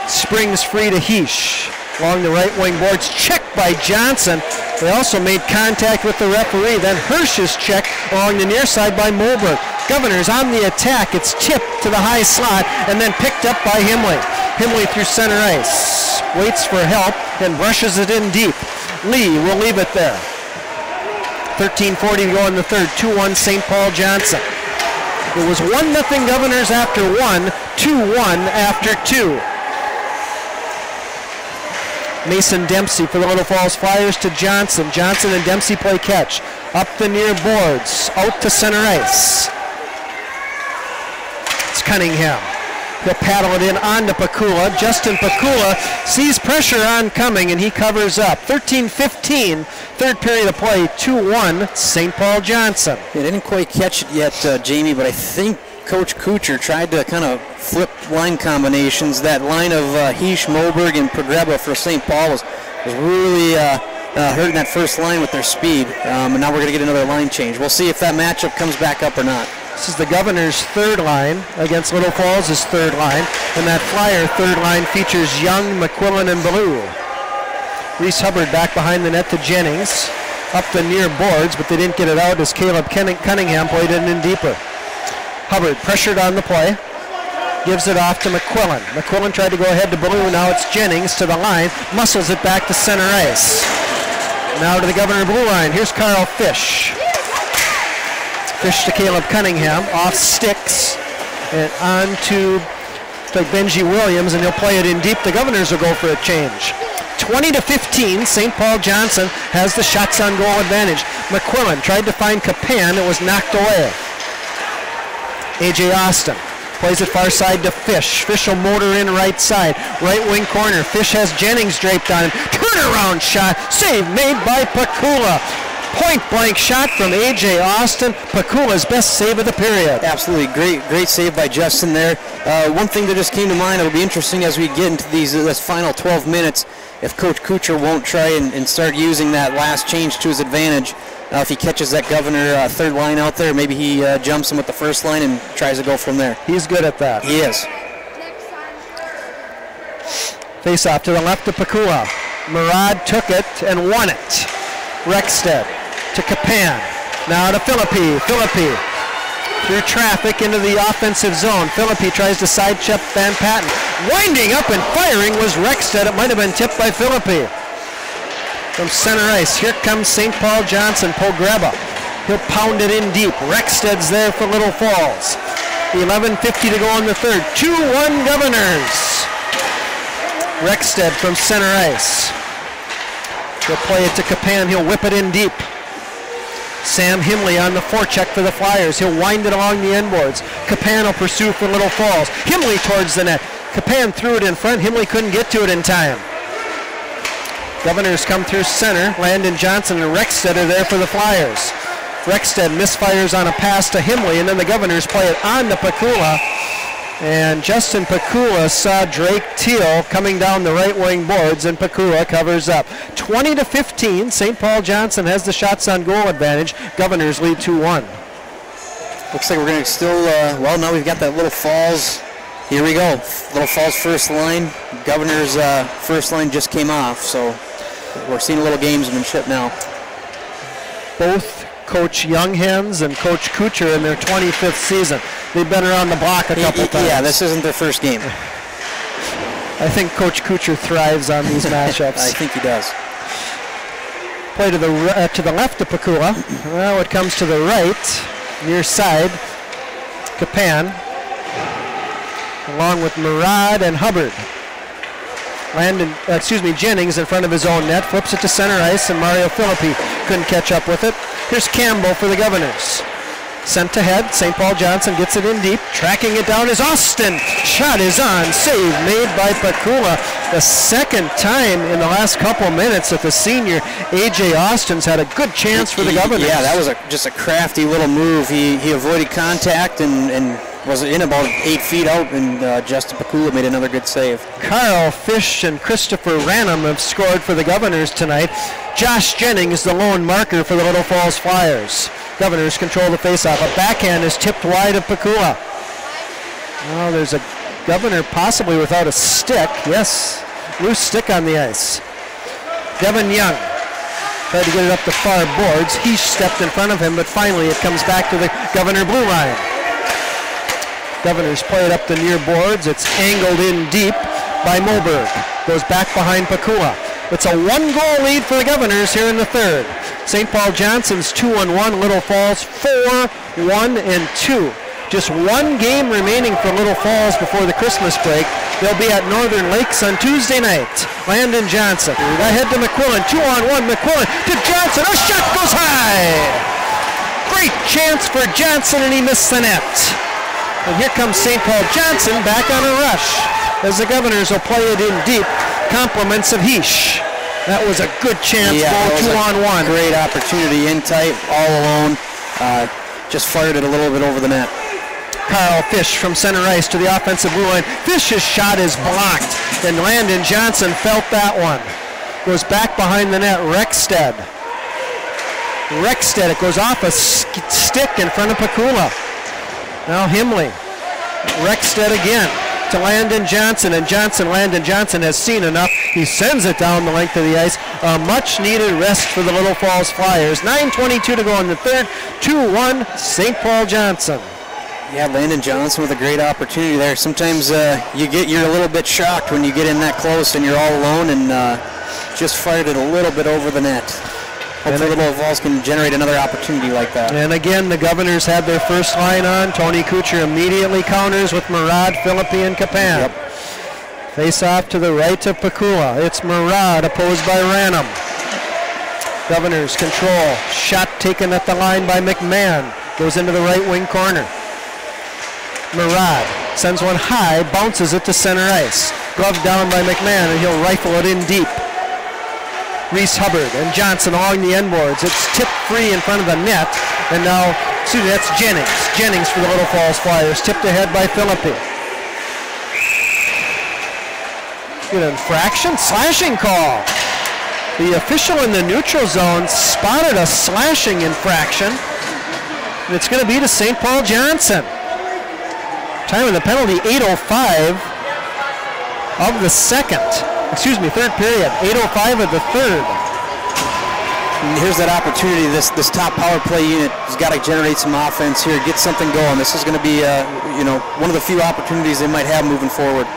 Springs free to Heesh along the right wing boards, checked by Johnson. They also made contact with the referee. Then Hirsch's check along the near side by Moberg. Governors on the attack. It's tipped to the high slot and then picked up by Himley. Himley through center ice. Waits for help and brushes it in deep. Lee will leave it there. 13:40 to go in the third. 2-1 St. Paul Johnson. It was 1-0 Governors after 1, 2-1 after 2. Mason Dempsey for the Little Falls Flyers to Johnson. Johnson and Dempsey play catch. Up the near boards, out to center ice. It's Cunningham. He'll paddle it in on to Pakula. Justin Pakula sees pressure on coming and he covers up. 13:15, third period of play, 2-1 St. Paul Johnson. They didn't quite catch it yet, Jamie, but I think Coach Couture tried to kind of flip line combinations. That line of Heish, Moberg, and Pogreba for St. Paul was really hurting that first line with their speed. And now we're going to get another line change. We'll see if that matchup comes back up or not. This is the Governor's third line against Little Falls' third line. And that Flyer third line features Young, McQuillan, and Ballou. Reese Hubbard back behind the net to Jennings. Up the near boards, but they didn't get it out as Caleb Cunningham played it in deeper. Hubbard pressured on the play. Gives it off to McQuillan. McQuillan tried to go ahead to Ballou. Now it's Jennings to the line. Muscles it back to center ice. Now to the Governor blue line. Here's Carl Fish. Fish to Caleb Cunningham. Off sticks. And on to Benji Williams. And he'll play it in deep. The Governors will go for a change. 20-15. St. Paul Johnson has the shots on goal advantage. McQuillan tried to find Capan. It was knocked away. A.J. Austin plays it far side to Fish. Fish will motor in right side. Right wing corner. Fish has Jennings draped on him. Turnaround shot. Save made by Pakula. Point blank shot from A.J. Austin. Pakula's best save of the period. Absolutely great save by Justin there. One thing that just came to mind, it'll be interesting as we get into this final 12 minutes if Coach Couture won't try and start using that last change to his advantage. If he catches that Governor third line out there, maybe he jumps him with the first line and tries to go from there. He's good at that. He is. Face off to the left of Pakula. Murad took it and won it. Rexted to Capan. Now to Philippi. Philippi through traffic into the offensive zone. Philippi tries to side check Van Patten. Winding up and firing was Rexted. It might have been tipped by Philippi. From center ice, here comes St. Paul Johnson, Pogreba. He'll pound it in deep. Rexted's there for Little Falls. 11:50 to go in the third. 2-1 Governors. Rexted from center ice. He'll play it to Capan. He'll whip it in deep. Sam Himley on the forecheck for the Flyers. He'll wind it along the end boards. Capan will pursue for Little Falls. Himley towards the net. Capan threw it in front. Himley couldn't get to it in time. Governors come through center. Landon Johnson and Rexted are there for the Flyers. Rexted misfires on a pass to Himley, and then the Governors play it on to Pakula. And Justin Pakula saw Drake Teal coming down the right wing boards, and Pakula covers up. 20-15. St. Paul Johnson has the shots on goal advantage. Governors lead 2-1. Looks like we're going to still, well, now we've got that Little Falls. Here we go. Little Falls first line. Governors first line just came off, so we're seeing a little gamesmanship now. Both Coach Younghens and Coach Couture in their 25th season. They've been around the block a couple times. Yeah, this isn't their first game. I think Coach Couture thrives on these matchups. I think he does. Play to the left of Pakula. Now it comes to the right, near side. Capan, along with Murad and Hubbard. Jennings in front of his own net, flips it to center ice, and Mario Philippi couldn't catch up with it. Here's Campbell for the Governors. Sent ahead, St. Paul Johnson gets it in deep, tracking it down is Austin. Shot is on, save made by Pakula. The second time in the last couple minutes that the senior A.J. Austin's had a good chance for the Governors. Yeah, that was just a crafty little move. He avoided contact and was in about 8 feet out, and Justin Pakula made another good save. Carl Fish and Christopher Ranum have scored for the Governors tonight. Josh Jennings, the lone marker for the Little Falls Flyers. Governors control the faceoff. A backhand is tipped wide of Pakula. Oh, there's a Governor possibly without a stick. Yes, loose stick on the ice. Devin Young tried to get it up the far boards. He stepped in front of him, but finally it comes back to the Governor blue line. Governors play it up the near boards. It's angled in deep by Moberg. Goes back behind Pakula. It's a 1-goal lead for the Governors here in the third. St. Paul Johnson's 2-1, Little Falls 4-1-2. Just one game remaining for Little Falls before the Christmas break. They'll be at Northern Lakes on Tuesday night. Landon Johnson ahead to McQuillan. 2-on-1, McQuillan to Johnson. A shot goes high. Great chance for Johnson, and he missed the net. And here comes St. Paul Johnson back on a rush as the Governors will play it in deep. Compliments of Heesh. That was a good chance, goal 2-on-1. Great opportunity, in tight, all alone. Just fired it a little bit over the net. Carl Fish from center ice to the offensive blue line. Fish's shot is blocked, and Landon Johnson felt that one. Goes back behind the net, Rexted. It goes off a stick in front of Pakula. Now Himley. Rexted again to Landon Johnson, and Landon Johnson has seen enough. He sends it down the length of the ice. A much-needed rest for the Little Falls Flyers. 9:22 to go in the third. 2-1, St. Paul Johnson. Yeah, Landon Johnson with a great opportunity there. Sometimes you're a little bit shocked when you get in that close and you're all alone, and just fired it a little bit over the net. Hopefully Little Falls can generate another opportunity like that. And again, the Governors had their first line on. Tony Couture immediately counters with Murad, Philippi, and Kapan. Yep. Face off to the right of Pakula. It's Murad opposed by Ranum. Governors control. Shot taken at the line by McMahon. Goes into the right wing corner. Murad sends one high, bounces it to center ice. Glove down by McMahon, and he'll rifle it in deep. Reese Hubbard and Johnson along the end boards. It's tipped free in front of the net, and now, that's Jennings. Jennings for the Little Falls Flyers, tipped ahead by Philippi. Good infraction, slashing call. The official in the neutral zone spotted a slashing infraction, and it's going to be to St. Paul Johnson. Time of the penalty, 8:05 of the third period, 8:05 of the third. And here's that opportunity. This top power play unit has got to generate some offense here, get something going. This is going to be, one of the few opportunities they might have moving forward.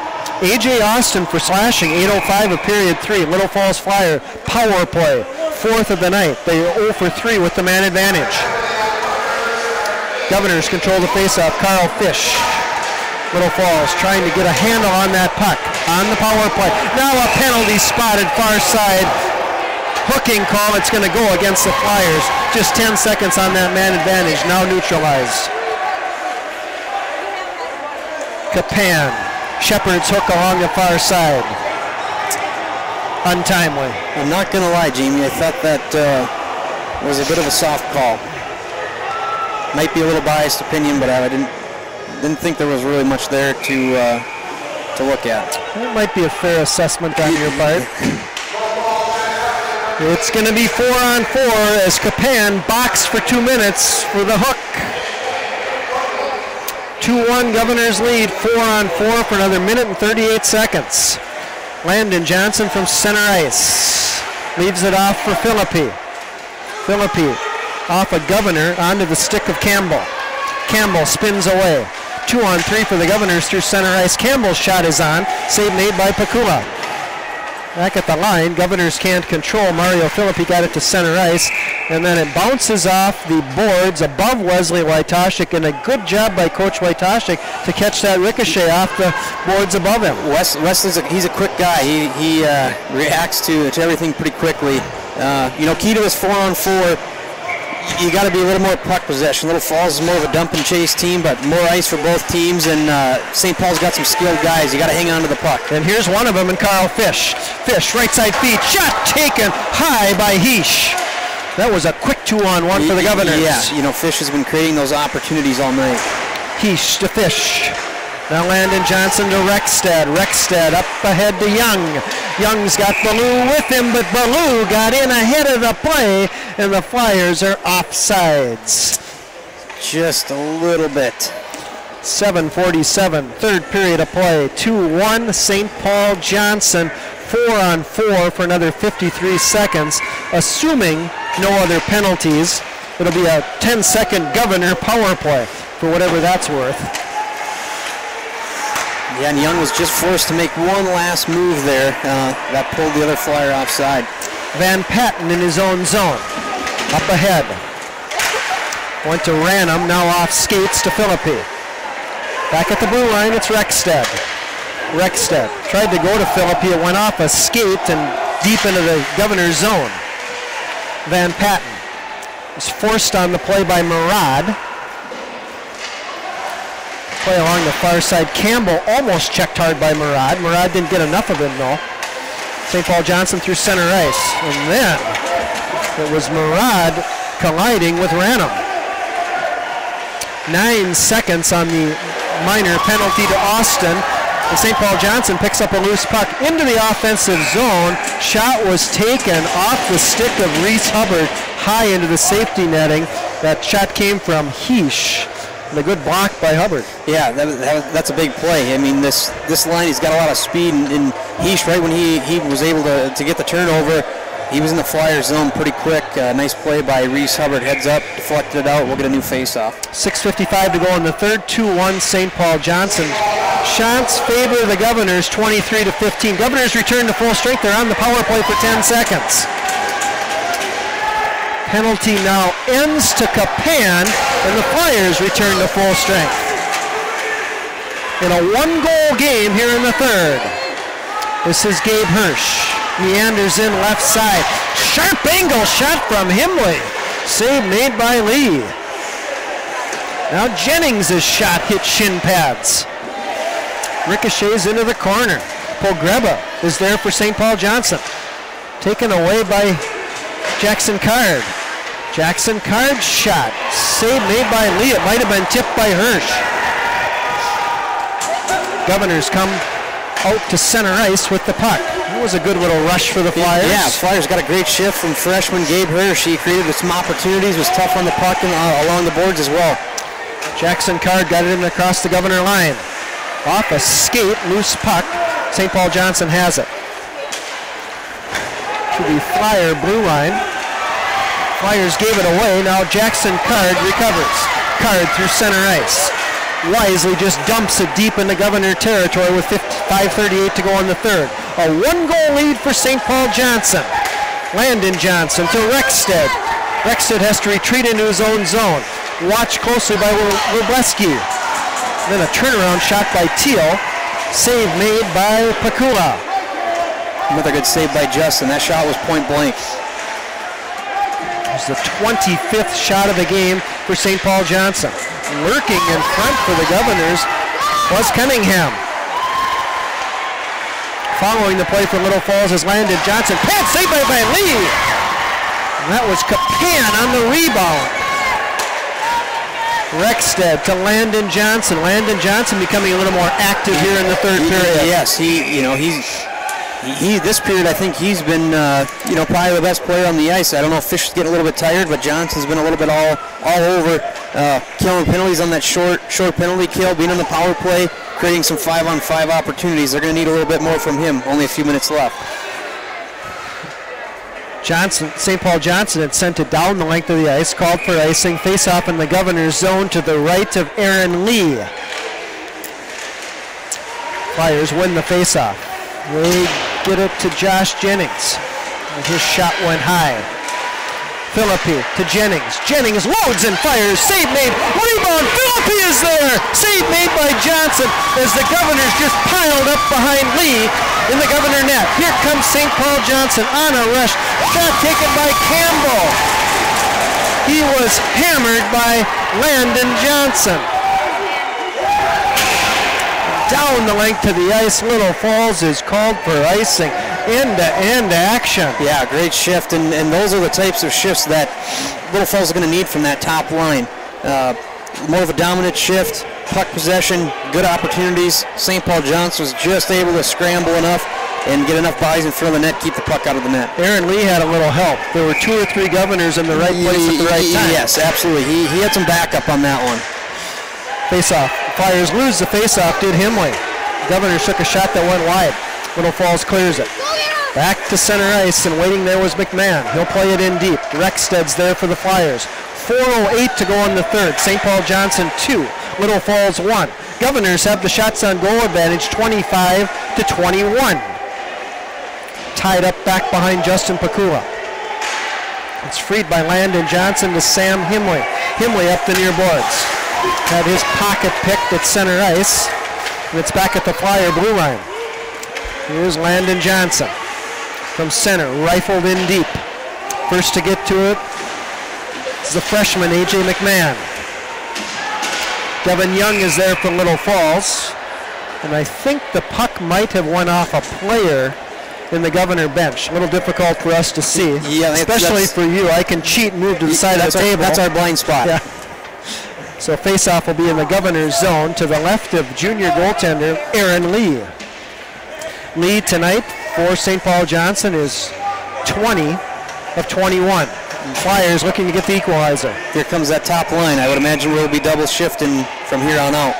A.J. Austin for slashing, 8:05 of period 3. Little Falls Flyer power play, fourth of the night. They are 0 for 3 with the man advantage. Governors control the faceoff. Carl Fish. Little Falls trying to get a handle on that puck on the power play. Now a penalty spotted far side. Hooking call. It's going to go against the Flyers. Just 10 seconds on that man advantage. Now neutralized. Kapan. Shepard's hook along the far side. Untimely. I'm not going to lie, Jamie. I thought that was a bit of a soft call. Might be a little biased opinion, but I didn't think there was really much there to look at. It might be a fair assessment on your part. It's going to be 4-on-4 as Kapan boxed for 2 minutes for the hook. 2-1 Governors lead, 4-on-4 for another minute and 38 seconds. Landon Johnson from center ice leaves it off for Philippi. Philippi off a Governor onto the stick of Campbell. Campbell spins away. 2-on-3 for the Governors through center ice. Campbell's shot is on. Save made by Pakula. Back at the line, Governors can't control. Mario Philippi got it to center ice, and then it bounces off the boards above Wesley Wojtaszek, and a good job by Coach Wojtaszek to catch that ricochet off the boards above him. Wesley's he's a quick guy. He reacts to everything pretty quickly. Key to his 4-on-4. You got to be a little more puck possession. Little Falls is more of a dump and chase team, but more ice for both teams, and St. Paul's got some skilled guys. You got to hang on to the puck. And here's one of them in Carl Fish. Fish, right side feed, shot taken high by Heesh. That was a quick 2-on-1 for the Governors. Yeah, Fish has been creating those opportunities all night. Heesh to Fish. Now Landon Johnson to Rexted. Rexted up ahead to Young. Young's got Ballou with him, but Ballou got in ahead of the play, and the Flyers are offsides. Just a little bit. 7:47, third period of play. 2-1 St. Paul Johnson. 4-on-4 for another 53 seconds, assuming no other penalties. It'll be a 10-second Governor power play for whatever that's worth. Yeah, and Young was just forced to make one last move there. That pulled the other Flyer offside. Van Patten in his own zone. Up ahead. Went to Ranum, now off skates to Philippi. Back at the blue line, it's Rexted. Rexted tried to go to Philippi. It went off a skate and deep into the Governor's zone. Van Patten was forced on the play by Murad. Play along the far side. Campbell almost checked hard by Murad. Murad didn't get enough of him though. St. Paul Johnson through center ice. And then it was Murad colliding with Ranum. 9 seconds on the minor penalty to Austin. And St. Paul Johnson picks up a loose puck into the offensive zone. Shot was taken off the stick of Reese Hubbard high into the safety netting. That shot came from Heesh. And a good block by Hubbard. Yeah, that's a big play. I mean, this line, he's got a lot of speed, and Heesh, right when he was able to get the turnover, he was in the Flyers zone pretty quick. Nice play by Reese Hubbard. Heads up, deflected it out. We'll get a new face-off. 6:55 to go in the third. 2-1 St. Paul Johnson. Shots favor the Governors 23-15. Governors return to full strength. They're on the power play for 10 seconds. Penalty now ends to Kapan, and the Flyers return to full strength. In a one-goal game here in the third. This is Gabe Hirsch. Meanders in left side. Sharp angle shot from Himley. Save made by Lee. Now Jennings' shot hit shin pads. Ricochets into the corner. Pogreba is there for St. Paul Johnson. Taken away by Jackson Card. Jackson Card's shot. Save made by Lee. It might have been tipped by Hirsch. Governors come out to center ice with the puck. It was a good little rush for the Flyers. Yeah, Flyers got a great shift from freshman Gabe Hirsch. He created some opportunities, was tough on the puck and along the boards as well. Jackson Card got it in across the Governor line. Off a skate, loose puck. St. Paul Johnson has it. To the Flyer blue line. Flyers gave it away. Now Jackson Card recovers. Card through center ice. Wisely just dumps it deep into Governor territory with 5:38 to go in the third. A one-goal lead for St. Paul Johnson. Landon Johnson to Rexted. Rexted has to retreat into his own zone. Watched closely by Wrobleski. Then a turnaround shot by Teal. Save made by Pakula. Another good save by Justin. That shot was point blank. It was the 25th shot of the game for St. Paul Johnson. Lurking in front for the Governors was Cunningham. Following the play for Little Falls is Landon Johnson. Pad saved by Lee. And that was Kapan on the rebound. Rexted to Landon Johnson. Landon Johnson becoming a little more active here in the third period. Yes, this period I think he's been probably the best player on the ice. I don't know if Fish is getting a little bit tired, but Johnson's been a little bit all over, killing penalties on that short penalty kill, being on the power play, creating some 5-on-5 opportunities. They're going to need a little bit more from him. Only a few minutes left. St. Paul Johnson had sent it down the length of the ice, called for icing, face-off in the Governor's zone to the right of Aaron Lee. Flyers win the face-off. They get it to Josh Jennings. And his shot went high. Philippi to Jennings. Jennings loads and fires. Save made. Rebound. Philippi is there. Save made by Johnson as the Governors just piled up behind Lee in the Governor net. Here comes St. Paul Johnson on a rush. Shot taken by Campbell. He was hammered by Landon Johnson. Down the length to the ice. Little Falls is called for icing. End-to-end action. Yeah, great shift, and those are the types of shifts that Little Falls are going to need from that top line. More of a dominant shift, puck possession, good opportunities. St. Paul Johnson was just able to scramble enough and get enough bodies in front of the net, keep the puck out of the net. Aaron Lee had a little help. There were 2 or 3 Governors in the right place at the right time. Yes, absolutely. He had some backup on that one. Face-off. Flyers lose the face-off, did Himley. Governors took a shot that went wide. Little Falls clears it. Back to center ice, and waiting there was McMahon. He'll play it in deep. Rexted's there for the Flyers. 4:08 to go in the third. St. Paul Johnson 2, Little Falls 1. Governors have the shots on goal advantage, 25-21. Tied up back behind Justin Pakula. It's freed by Landon Johnson to Sam Himley. Himley up the near boards. Had his pocket picked at center ice, and it's back at the Flyer blue line. Here's Landon Johnson from center, rifled in deep. First to get to it is the freshman, A.J. McMahon. Devin Young is there for Little Falls, and I think the puck might have went off a player in the Governor bench. A little difficult for us to see, especially for you. I can cheat and move to the side of the table. That's our blind spot. Yeah. So face-off will be in the Governor's zone to the left of junior goaltender Aaron Lee. Lee tonight for St. Paul Johnson is 20 of 21. Flyers looking to get the equalizer. Here comes that top line. I would imagine we'll be double shifting from here on out.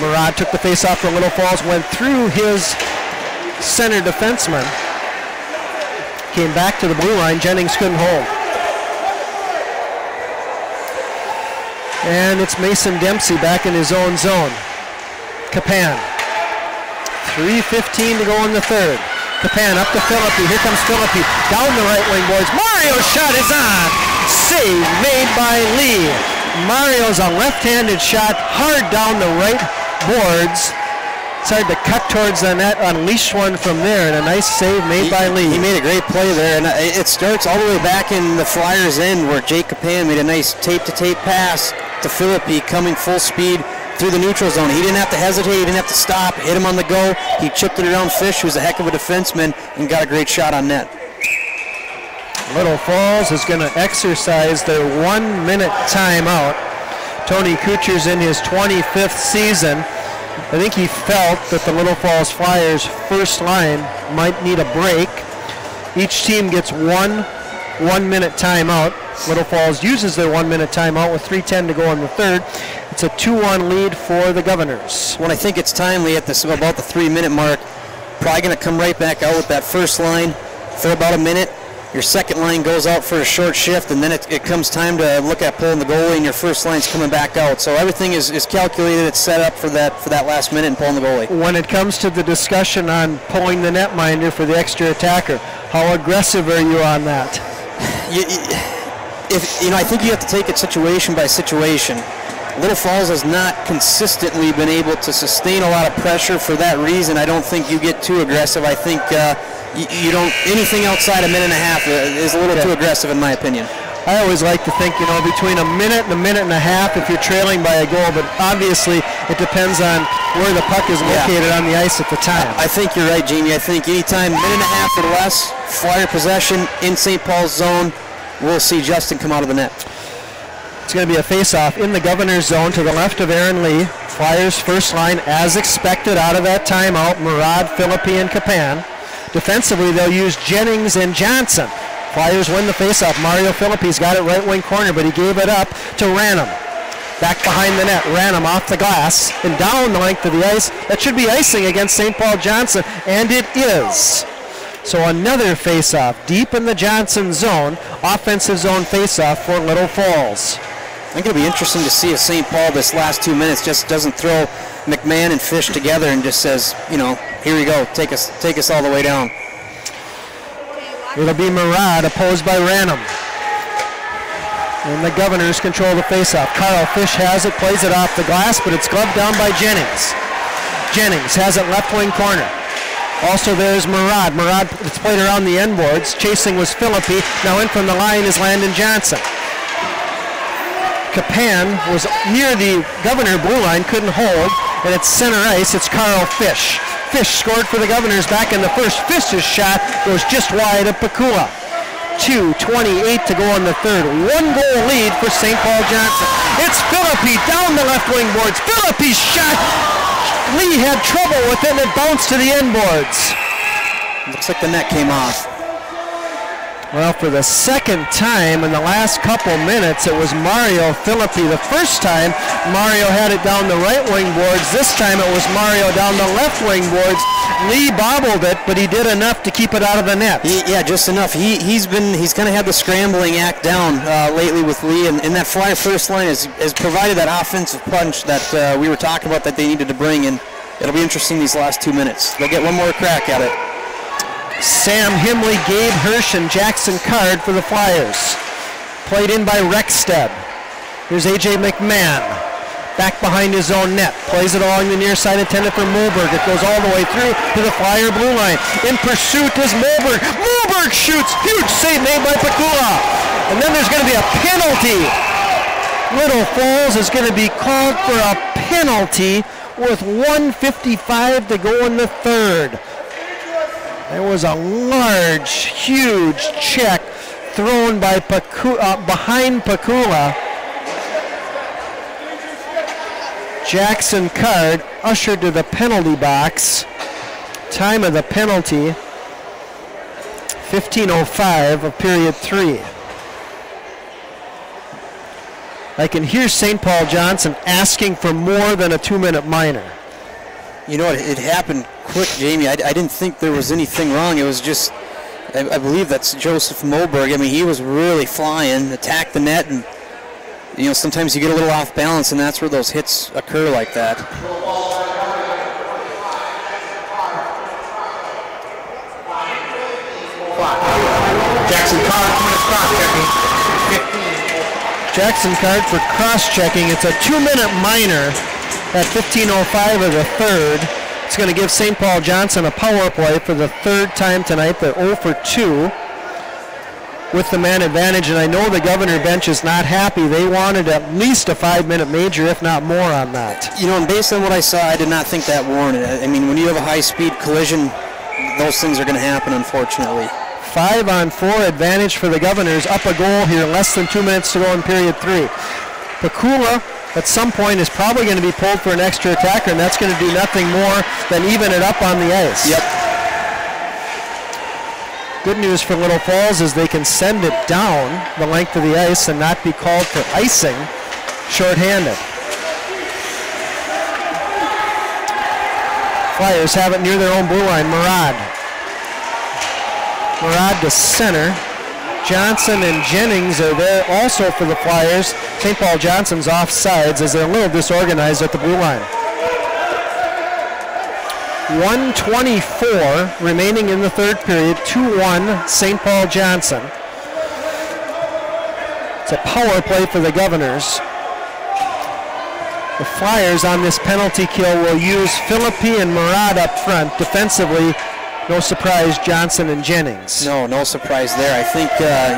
Murad took the face-off for Little Falls, went through his center defenseman, came back to the blue line. Jennings couldn't hold. And it's Mason Dempsey back in his own zone. Capan. 3:15 to go in the third. Capan up to Philippi. Here comes Philippi. Down the right wing boards. Mario's shot is on. Save made by Lee. Mario's a left-handed shot hard down the right boards. It's hard to cut towards the net, unleash one from there, and a nice save made by Lee. He made a great play there, and it starts all the way back in the Flyers' end where Jake Capan made a nice tape-to-tape pass to Philippi coming full speed through the neutral zone. He didn't have to hesitate, he didn't have to stop, hit him on the go. He chipped it around Fish, who's a heck of a defenseman, and got a great shot on net. Little Falls is going to exercise their 1-minute timeout. Tony Couture's in his 25th season. I think he felt that the Little Falls Flyers first line might need a break. Each team gets one 1-minute timeout. Little Falls uses their 1-minute timeout with 3:10 to go in the third. It's a 2-1 lead for the Governors. When I think it's timely at this about the 3-minute mark, probably going to come right back out with that first line for about a minute. Your second line goes out for a short shift, and then it comes time to look at pulling the goalie, and your first line's coming back out. So everything is calculated. It's set up for that last minute and pulling the goalie. When it comes to the discussion on pulling the netminder for the extra attacker, how aggressive are you on that? I think you have to take it situation by situation. Little Falls has not consistently been able to sustain a lot of pressure. For that reason, I don't think you get too aggressive. I think you don't, anything outside a minute and a half is a little too aggressive in my opinion. I always like to think, between a minute and a half if you're trailing by a goal, but obviously it depends on where the puck is located on the ice at the time. I think you're right, Jamie. I think anytime minute and a half or less, Flyer possession in St. Paul's zone, we'll see Justin come out of the net. It's going to be a face-off in the Governor's zone to the left of Aaron Lee. Flyers first line, as expected, out of that timeout, Murad, Philippi, and Capan. Defensively, they'll use Jennings and Johnson. Flyers win the face-off. Mario Philippi's got it right wing corner, but he gave it up to Ranum. Back behind the net, Ranum off the glass and down the length of the ice. That should be icing against St. Paul Johnson, and it is. So another face-off deep in the Johnson zone, offensive zone face-off for Little Falls. I think it'll be interesting to see if St. Paul this last 2 minutes just doesn't throw McMahon and Fish together and just says, here we go, take us all the way down. It'll be Murad opposed by Ranum. And the Governors control the faceoff. Carl Fish has it, plays it off the glass, but it's gloved down by Jennings. Jennings has it left wing corner. Also there's Murad. Murad, it's played around the end boards. Chasing was Philippi. Now in from the line is Landon Johnson. Capan was near the Governor blue line, couldn't hold, and it's center ice. It's Carl Fish. Fish scored for the Governors back in the first. Fish's shot goes just wide of Pakula. 2:28 to go in the third. 1-goal lead for St. Paul Johnson. It's Philippi down the left wing boards. Philippi's shot. Lee had trouble with it, and it bounced to the end boards. Looks like the net came off. Well, for the second time in the last couple minutes, it was Mario Philippi. The first time, Mario had it down the right wing boards. This time it was Mario down the left wing boards. Lee bobbled it, but he did enough to keep it out of the net. Yeah, just enough. He's kind of had the scrambling act down lately with Lee, and that Flyer first line has provided that offensive punch that we were talking about that they needed to bring in. It'll be interesting these last 2 minutes. They'll get one more crack at it. Sam Himley, Gabe Hirsch, and Jackson Card for the Flyers. Played in by Rexstead. Here's A.J. McMahon. Back behind his own net. Plays it along the near side, intended for Moberg. It goes all the way through to the Flyer blue line. In pursuit is Moberg. Moberg shoots. Huge save made by Pakula. And then there's going to be a penalty. Little Falls is going to be called for a penalty with 1:55 to go in the third. There was a large, huge check thrown by behind Pakula. Jackson Card ushered to the penalty box. Time of the penalty, 15:05 of period 3. I can hear St. Paul Johnson asking for more than a 2-minute minor. You know what, it happened quick, Jamie. I didn't think there was anything wrong. It was just, I believe that's Joseph Moberg. I mean, he was really flying, attacked the net, and you know, sometimes you get a little off balance, and that's where those hits occur like that. Jackson Card cross-checking. Jackson Card for cross-checking. It's a 2-minute minor at 15:05 of the third. It's going to give St. Paul Johnson a power play for the third time tonight. They're 0 for 2 with the man advantage, and I know the Governor bench is not happy. They wanted at least a 5-minute major, if not more, on that. You know, and based on what I saw, I did not think that warranted. I mean, when you have a high-speed collision, those things are going to happen, unfortunately. 5-on-4 advantage for the Governors. Up a goal here, less than 2 minutes to go in period 3. Pakula at some point is probably going to be pulled for an extra attacker, and that's going to do nothing more than even it up on the ice. Yep. Good news for Little Falls is they can send it down the length of the ice and not be called for icing shorthanded. Flyers have it near their own blue line. Murad to center. Johnson and Jennings are there also for the Flyers. St. Paul Johnson's offsides as they're a little disorganized at the blue line. 1:24 remaining in the third period. 2-1 St. Paul Johnson. It's a power play for the Governors. The Flyers on this penalty kill will use Philippi and Murad up front. Defensively, no surprise, Johnson and Jennings. No surprise there. I think,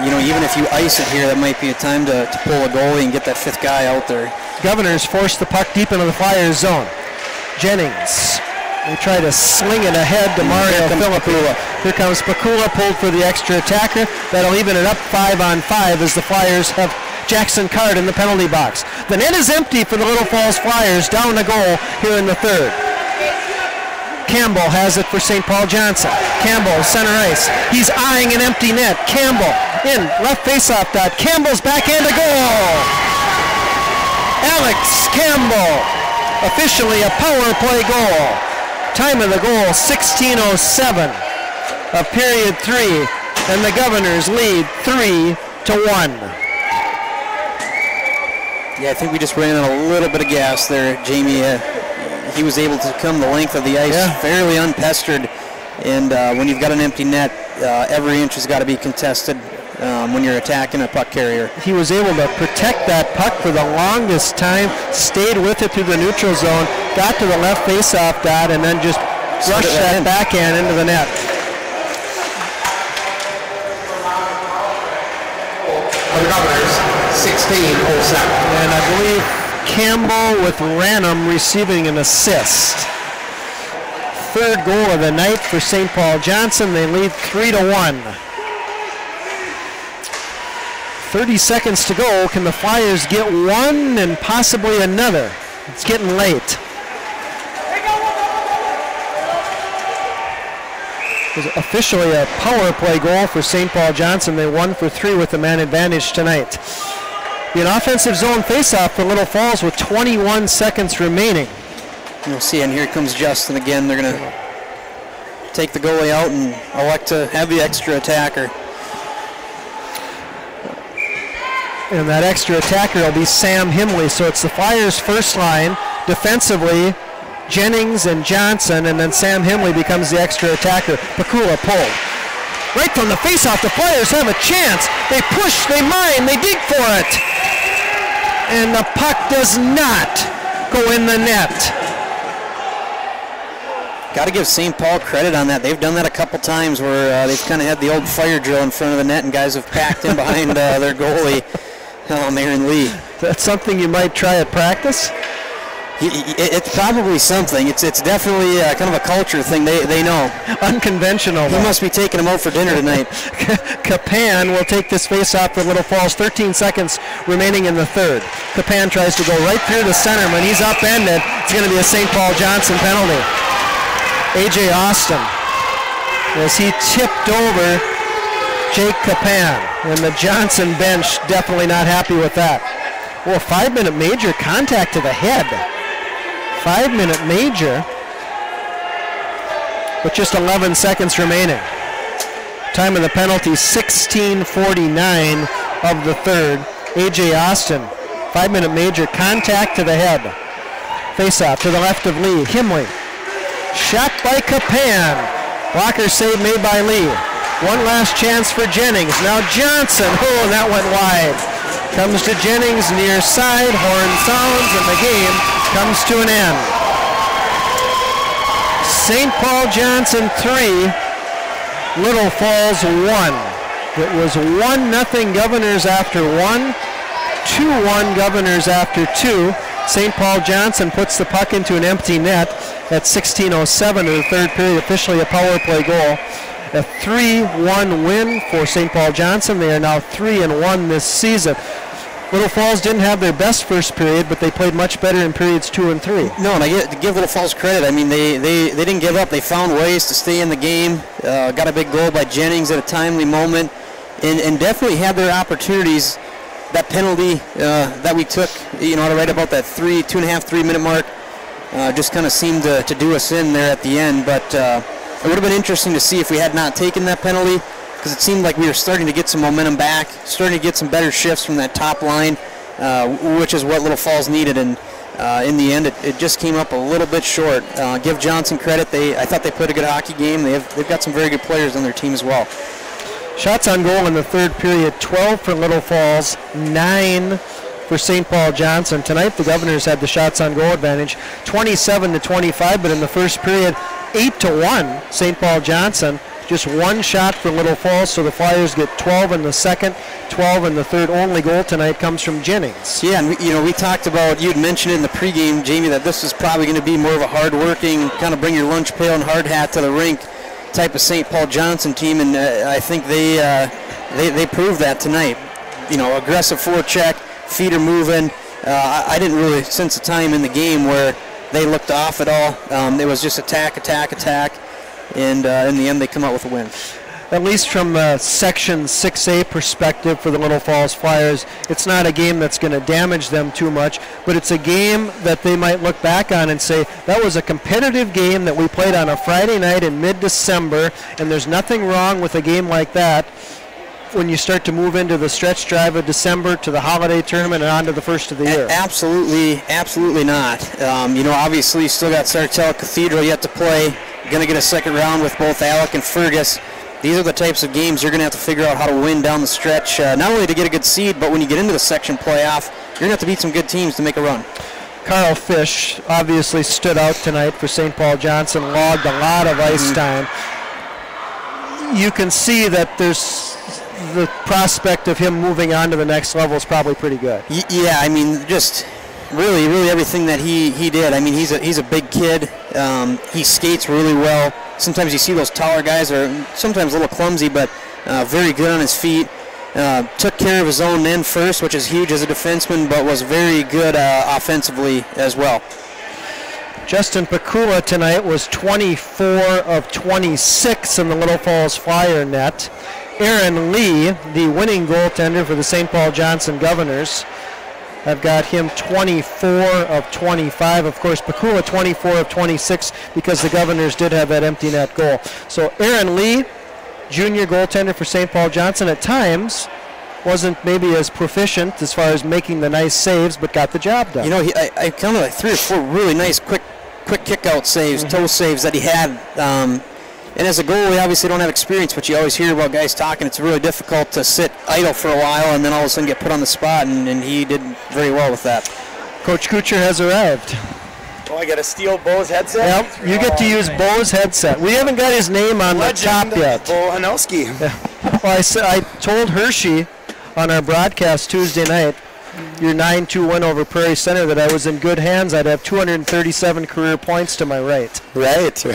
you know, even if you ice it here, that might be a time to pull a goalie and get that fifth guy out there. Governors force the puck deep into the Flyers zone. Jennings, they try to sling it ahead to Mario Philippi. Here comes Pakula, pulled for the extra attacker. That'll even it up 5-on-5 as the Flyers have Jackson Card in the penalty box. The net is empty for the Little Falls Flyers, down a goal here in the third. Campbell has it for St. Paul Johnson. Campbell, center ice. He's eyeing an empty net. Campbell in, left faceoff dot. Campbell's backhand to goal. Alex Campbell, officially a power play goal. Time of the goal, 16:07 of period 3, and the Governors lead 3-1. Yeah, I think we just ran out a little bit of gas there, Jamie. He was able to come the length of the ice fairly unpestered, and when you've got an empty net, every inch has got to be contested when you're attacking a puck carrier. He was able to protect that puck for the longest time, stayed with it through the neutral zone, got to the left faceoff dot, and then just rushed that backhand into the net. For the Governors, 16:07. And I believe Campbell with Ranum receiving an assist. Third goal of the night for St. Paul Johnson. They lead 3-1. 30 seconds to go. Can the Flyers get one and possibly another? It's getting late. was officially a power play goal for St. Paul Johnson. They 1 for 3 with the man advantage tonight. Be an offensive zone faceoff for Little Falls with 21 seconds remaining. You'll see, and here comes Justin again. They're going to take the goalie out and elect to have the extra attacker. And that extra attacker will be Sam Himley. So it's the Flyers' first line. Defensively, Jennings and Johnson, and then Sam Himley becomes the extra attacker. Pakula pulled. Right from the faceoff, the Flyers have a chance. They push, they mine, they dig for it. And the puck does not go in the net. Got to give St. Paul credit on that. They've done that a couple times where they've kind of had the old fire drill in front of the net and guys have packed in behind their goalie, Aaron Lee. That's something you might try at practice? It's probably something. It's definitely kind of a culture thing. They know. Unconventional. He must be taking them out for dinner tonight. Capan will take this face-off for Little Falls. 13 seconds remaining in the third. Capan tries to go right through the centerman. He's upended. It's going to be a St. Paul Johnson penalty. A.J. Austin, as he tipped over Jake Capan. And the Johnson bench definitely not happy with that. Well, a 5-minute major, contact to the head. 5-minute major, with just 11 seconds remaining. Time of the penalty, 16:49 of the third. A.J. Austin, 5-minute major, contact to the head. Face-off to the left of Lee. Himley, shot by Capan. Blocker save made by Lee. One last chance for Jennings. Now Johnson, oh, that went wide. Comes to Jennings, near side, horn sounds, and the game comes to an end. St. Paul Johnson 3, Little Falls 1. It was 1-0 Governors after 1, 2-1 Governors after 2. St. Paul Johnson puts the puck into an empty net at 16:07 of the third period, officially a power play goal. A 3-1 win for St. Paul Johnson. They are now 3-1 this season. Little Falls didn't have their best first period, but they played much better in periods 2 and 3. No, and I give Little Falls credit. I mean, they didn't give up. They found ways to stay in the game. Got a big goal by Jennings at a timely moment, and definitely had their opportunities. That penalty that we took, right about that 2.5-3 minute mark, just kind of seemed to do us in there at the end. But it would have been interesting to see if we had not taken that penalty, because it seemed like we were starting to get some momentum back, starting to get some better shifts from that top line, which is what Little Falls needed. And in the end, it just came up a little bit short. Give Johnson credit. I thought they played a good hockey game. They've got some very good players on their team as well. Shots on goal in the third period, 12 for Little Falls, 9 for St. Paul Johnson. Tonight the Governors had the shots on goal advantage, 27-25, but in the first period, 8-1 St. Paul Johnson. Just one shot for Little Falls, so the Flyers get 12 in the second, 12 in the third. Only goal tonight comes from Jennings. Yeah, and we talked about, you'd mentioned in the pregame, Jamie, that this is probably going to be more of a hard-working, kind of bring your lunch pail and hard hat to the rink type of St. Paul Johnson team, and I think they proved that tonight. Aggressive forecheck, feet are moving. I didn't really sense a time in the game where they looked off at all. It was just attack, and in the end they come out with a win. At least from a Section 6A perspective for the Little Falls Flyers, it's not a game that's going to damage them too much, but it's a game that they might look back on and say, that was a competitive game that we played on a Friday night in mid-December, and there's nothing wrong with a game like that when you start to move into the stretch drive of December to the holiday tournament and on to the first of the year. Absolutely not. Obviously you still got Sartell Cathedral yet to play. You're going to get a second round with both Alec and Fergus. These are the types of games you're going to have to figure out how to win down the stretch, not only to get a good seed, but when you get into the section playoff, you're going to have to beat some good teams to make a run. Carl Fish obviously stood out tonight for St. Paul Johnson, logged a lot of ice time. You can see that there's the prospect of him moving on to the next level is probably pretty good. Yeah, just really everything that he did. He's a big kid. He skates really well. Sometimes you see those taller guys are sometimes a little clumsy, but very good on his feet. Took care of his own end first, which is huge as a defenseman, but was very good offensively as well. Justin Pakula tonight was 24 of 26 in the Little Falls Flyer net. Aaron Lee, the winning goaltender for the St. Paul Johnson Governors, I've got him 24 of 25. Of course, Pakula 24 of 26 because the Governors did have that empty net goal. So Aaron Lee, junior goaltender for St. Paul Johnson, at times wasn't maybe as proficient as far as making the nice saves, but got the job done. You know, I counted like 3 or 4 really nice quick kick-out saves, toe saves that he had. And as a goalie, obviously don't have experience, but you always hear about guys talking. It's really difficult to sit idle for a while and then all of a sudden get put on the spot, and he did very well with that. Coach Couture has arrived. Oh, I got to steal Beau's headset? Yep, you get to use Beau's headset. We haven't got his name on the top yet. Beau Hanowski. Yeah. Well, I told Hershey on our broadcast Tuesday night, your 9-2 win over Prairie Center, that I was in good hands. I'd have 237 career points to my right. Right.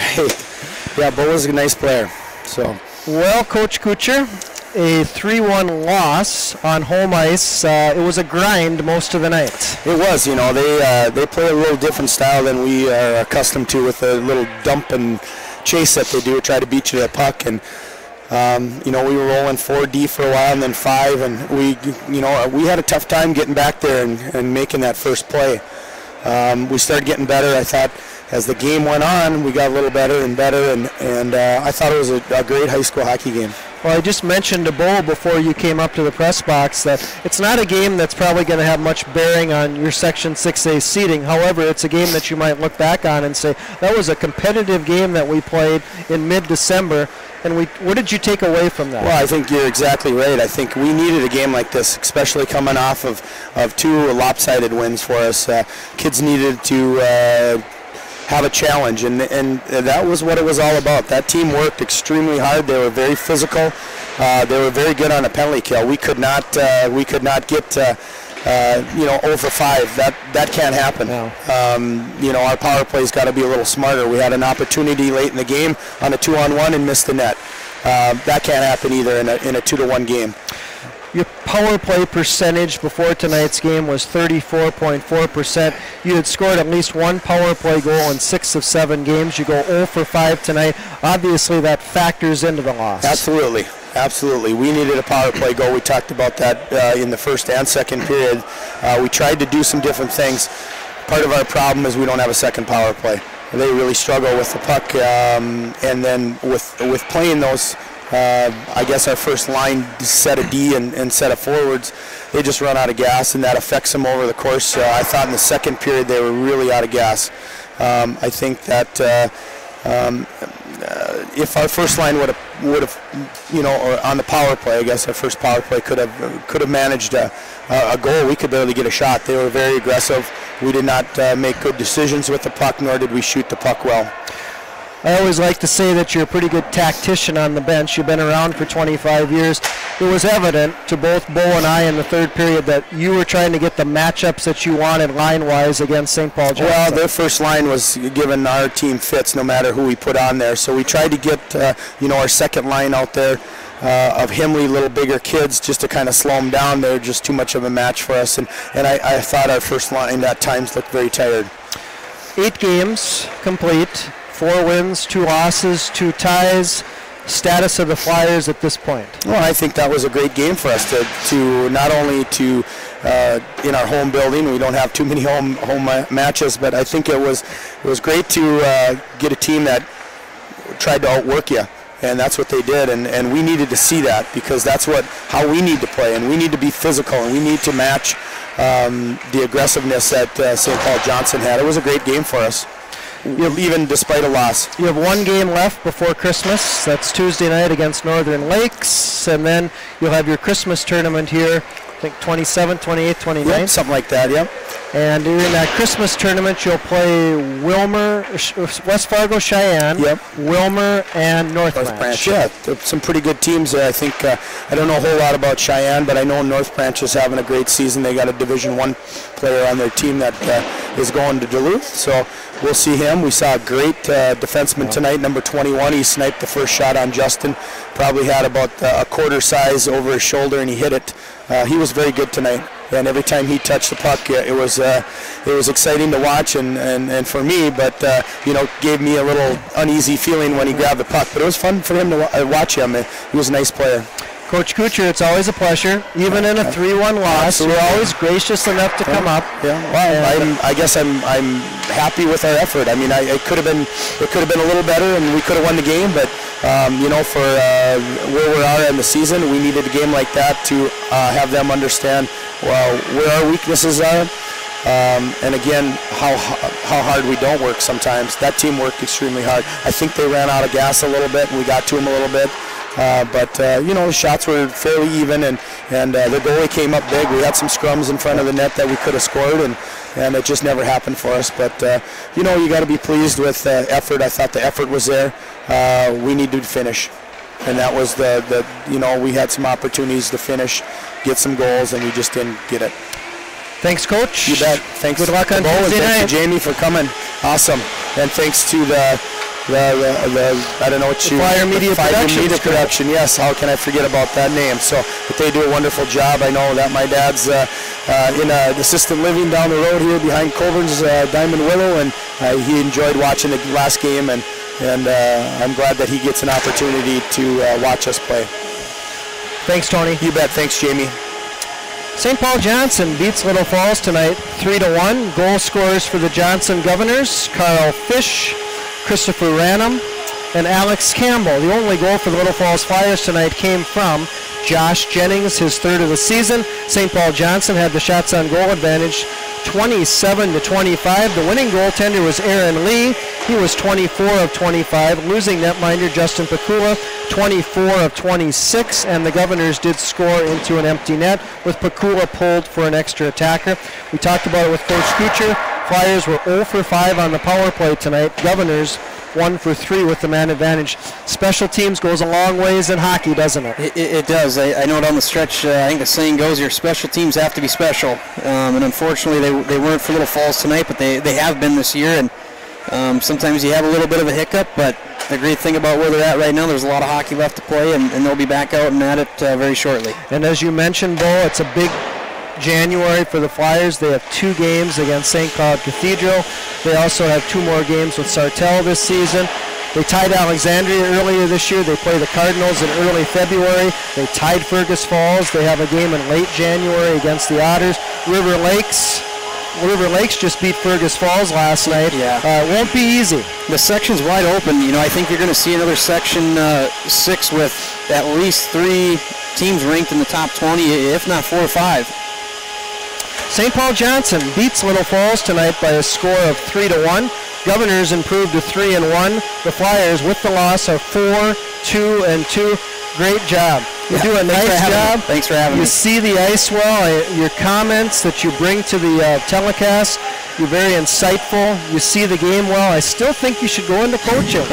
Yeah, Beau was a nice player. So. Well, Coach Couture, a 3-1 loss on home ice. It was a grind most of the night. It was, you know, they play a little different style than we are accustomed to, with a little dump and chase that they do, try to beat you to the puck. And you know, we were rolling 4D for a while and then 5, and we had a tough time getting back there and making that first play. We started getting better. I thought as the game went on, we got a little better and better, and I thought it was a great high school hockey game. Well, I just mentioned to Beau before you came up to the press box that it's not a game that's probably going to have much bearing on your Section 6A seating. However, it's a game that you might look back on and say, that was a competitive game that we played in mid-December. And what did you take away from that? Well, I think you're exactly right. I think we needed a game like this, especially coming off of 2 lopsided wins for us. Kids needed to have a challenge, and that was what it was all about. That team worked extremely hard. They were very physical. They were very good on a penalty kill. We could not get 0 for 5. That can't happen. No. Our power play's got to be a little smarter. We had an opportunity late in the game on a 2-on-1 and missed the net. That can't happen either in a 2-to-1 game. Your power play percentage before tonight's game was 34.4%. You had scored at least 1 power play goal in 6 of 7 games. You go 0 for 5 tonight. Obviously, that factors into the loss. Absolutely. We needed a power play goal. We talked about that in the first and second period. We tried to do some different things. Part of our problem is we don't have a second power play. They really struggle with the puck, and then with playing those, I guess our first line set of D and set of forwards, they just run out of gas, and that affects them over the course. I thought in the second period they were really out of gas. I think that if our first line would have, or on the power play, I guess our first power play could have managed a goal. We could barely get a shot. They were very aggressive. We did not make good decisions with the puck, nor did we shoot the puck well. I always like to say that you're a pretty good tactician on the bench. You've been around for 25 years. It was evident to both Beau and I in the third period that you were trying to get the matchups that you wanted line-wise against St. Paul Johnson. Well, their first line was giving our team fits no matter who we put on there. So we tried to get our second line out there of Himley, little bigger kids, just to kind of slow them down. They're just too much of a match for us. And I thought our first line at times looked very tired. 8 games complete. 4 wins, 2 losses, 2 ties. Status of the Flyers at this point? Well, I think that was a great game for us to not only to in our home building. We don't have too many home matches, but I think it was great to get a team that tried to outwork you, and that's what they did. And we needed to see that, because that's how we need to play, and we need to be physical, and we need to match the aggressiveness that St. Paul Johnson had. It was a great game for us. Even despite a loss. You have 1 game left before Christmas. That's Tuesday night against Northern Lakes, and then you'll have your Christmas tournament here, I think 27th, 28th, 29th. Yep, something like that, yep. And in that Christmas tournament, you'll play West Fargo, Cheyenne, yep, Wilmer, and North Branch. Yeah, some pretty good teams there. I think I don't know a whole lot about Cheyenne, but I know North Branch is having a great season. They got a Division I player on their team that is going to Duluth, so we'll see him. We saw a great defenseman tonight, number 21. He sniped the first shot on Justin. Probably had about a quarter size over his shoulder, and he hit it. He was very good tonight. and every time he touched the puck, it was exciting to watch and for me, but gave me a little uneasy feeling when he grabbed the puck. But it was fun for him to watch him. He was a nice player. Coach Couture, it's always a pleasure, even in a 3-1 loss. Absolutely. You're always gracious enough to come up. Yeah, well, I guess I'm happy with our effort. I mean, it could have been a little better, and we could have won the game. But for where we are in the season, we needed a game like that to have them understand where our weaknesses are, and again how hard we don't work sometimes. That team worked extremely hard. I think they ran out of gas a little bit, and we got to them a little bit. But the shots were fairly even, and the goalie came up big. We had some scrums in front of the net that we could have scored, and it just never happened for us. But you got to be pleased with effort. I thought the effort was there. We needed to finish, and that was we had some opportunities to finish, get some goals, and we just didn't get it. Thanks, Coach. You bet. Thanks. Good luck on Tuesday night. Thanks to Jamie for coming. Awesome. And thanks to the I don't know what you... Fire Media Production. Yes, how can I forget about that name? So, but they do a wonderful job. I know that my dad's in assisted living down the road here behind Coburn's Diamond Willow, and he enjoyed watching the last game, and I'm glad that he gets an opportunity to watch us play. Thanks, Tony. You bet. Thanks, Jamie. St. Paul Johnson beats Little Falls tonight 3-1. Goal scorers for the Johnson Governors: Carl Fish, Christopher Ranum, and Alex Campbell. The only goal for the Little Falls Flyers tonight came from Josh Jennings, his third of the season. St. Paul Johnson had the shots on goal advantage 27-25. The winning goaltender was Aaron Lee. He was 24 of 25. Losing netminder Justin Pakula, 24 of 26. And the Governors did score into an empty net with Pakula pulled for an extra attacker. We talked about it with Coach Couture. Flyers were 0 for 5 on the power play tonight. Governors 1 for 3 with the man advantage. Special teams goes a long ways in hockey, doesn't it? It does. I know down the stretch, I think the saying goes, your special teams have to be special. And unfortunately, they weren't for Little Falls tonight, but they have been this year. And sometimes you have a little bit of a hiccup, but the great thing about where they're at right now, there's a lot of hockey left to play, and they'll be back out and at it very shortly. And as you mentioned, Bo, it's a big January for the Flyers. They have 2 games against St. Cloud Cathedral. They also have 2 more games with Sartell this season. They tied Alexandria earlier this year. They play the Cardinals in early February. They tied Fergus Falls. They have a game in late January against the Otters. River Lakes just beat Fergus Falls last night. Yeah. It won't be easy. The section's wide open. I think you're going to see another section 6 with at least 3 teams ranked in the top 20, if not 4 or 5. St. Paul Johnson beats Little Falls tonight by a score of 3-1. Governors improved to 3-1. The Flyers, with the loss, are 4-2-2. Great job. You do a nice job. Thanks for having me. You see the ice well. Your comments that you bring to the telecast, you're very insightful. You see the game well. I still think you should go into coaching.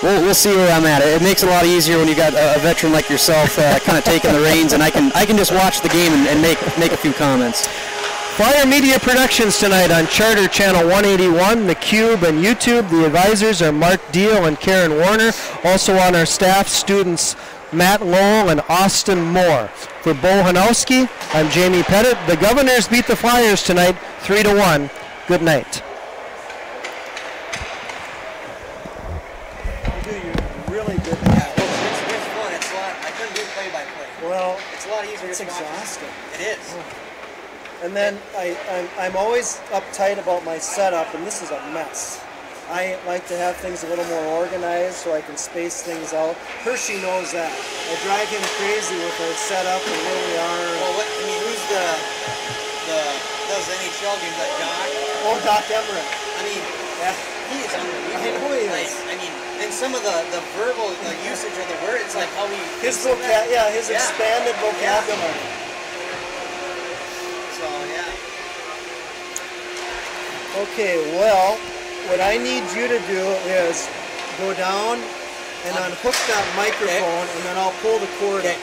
We'll see where I'm at. It makes it a lot easier when you got a veteran like yourself kind of taking the reins, and I can just watch the game and make a few comments. Fire Media Productions tonight on Charter Channel 181, The Cube, and YouTube. The advisors are Mark Deal and Karen Warner. Also on our staff, students Matt Lowell and Austin Moore. For Beau Hanowski, I'm Jamie Pettit. The Governors beat the Flyers tonight 3-1. Good night. It's exhausting. It is. And then I'm always uptight about my setup, and this is a mess. I like to have things a little more organized so I can space things out. Hershey knows that. I drive him crazy with our setup and where we are. Well, who's the does NHL games, like Doc? Oh, Doc Emmerich. He is unbelievable. I know he is. And some of the verbal usage of the word, it's like how he... His expanded vocabulary. So, yeah. Okay, well, what I need you to do is go down and unhook that microphone, and then I'll pull the cord up.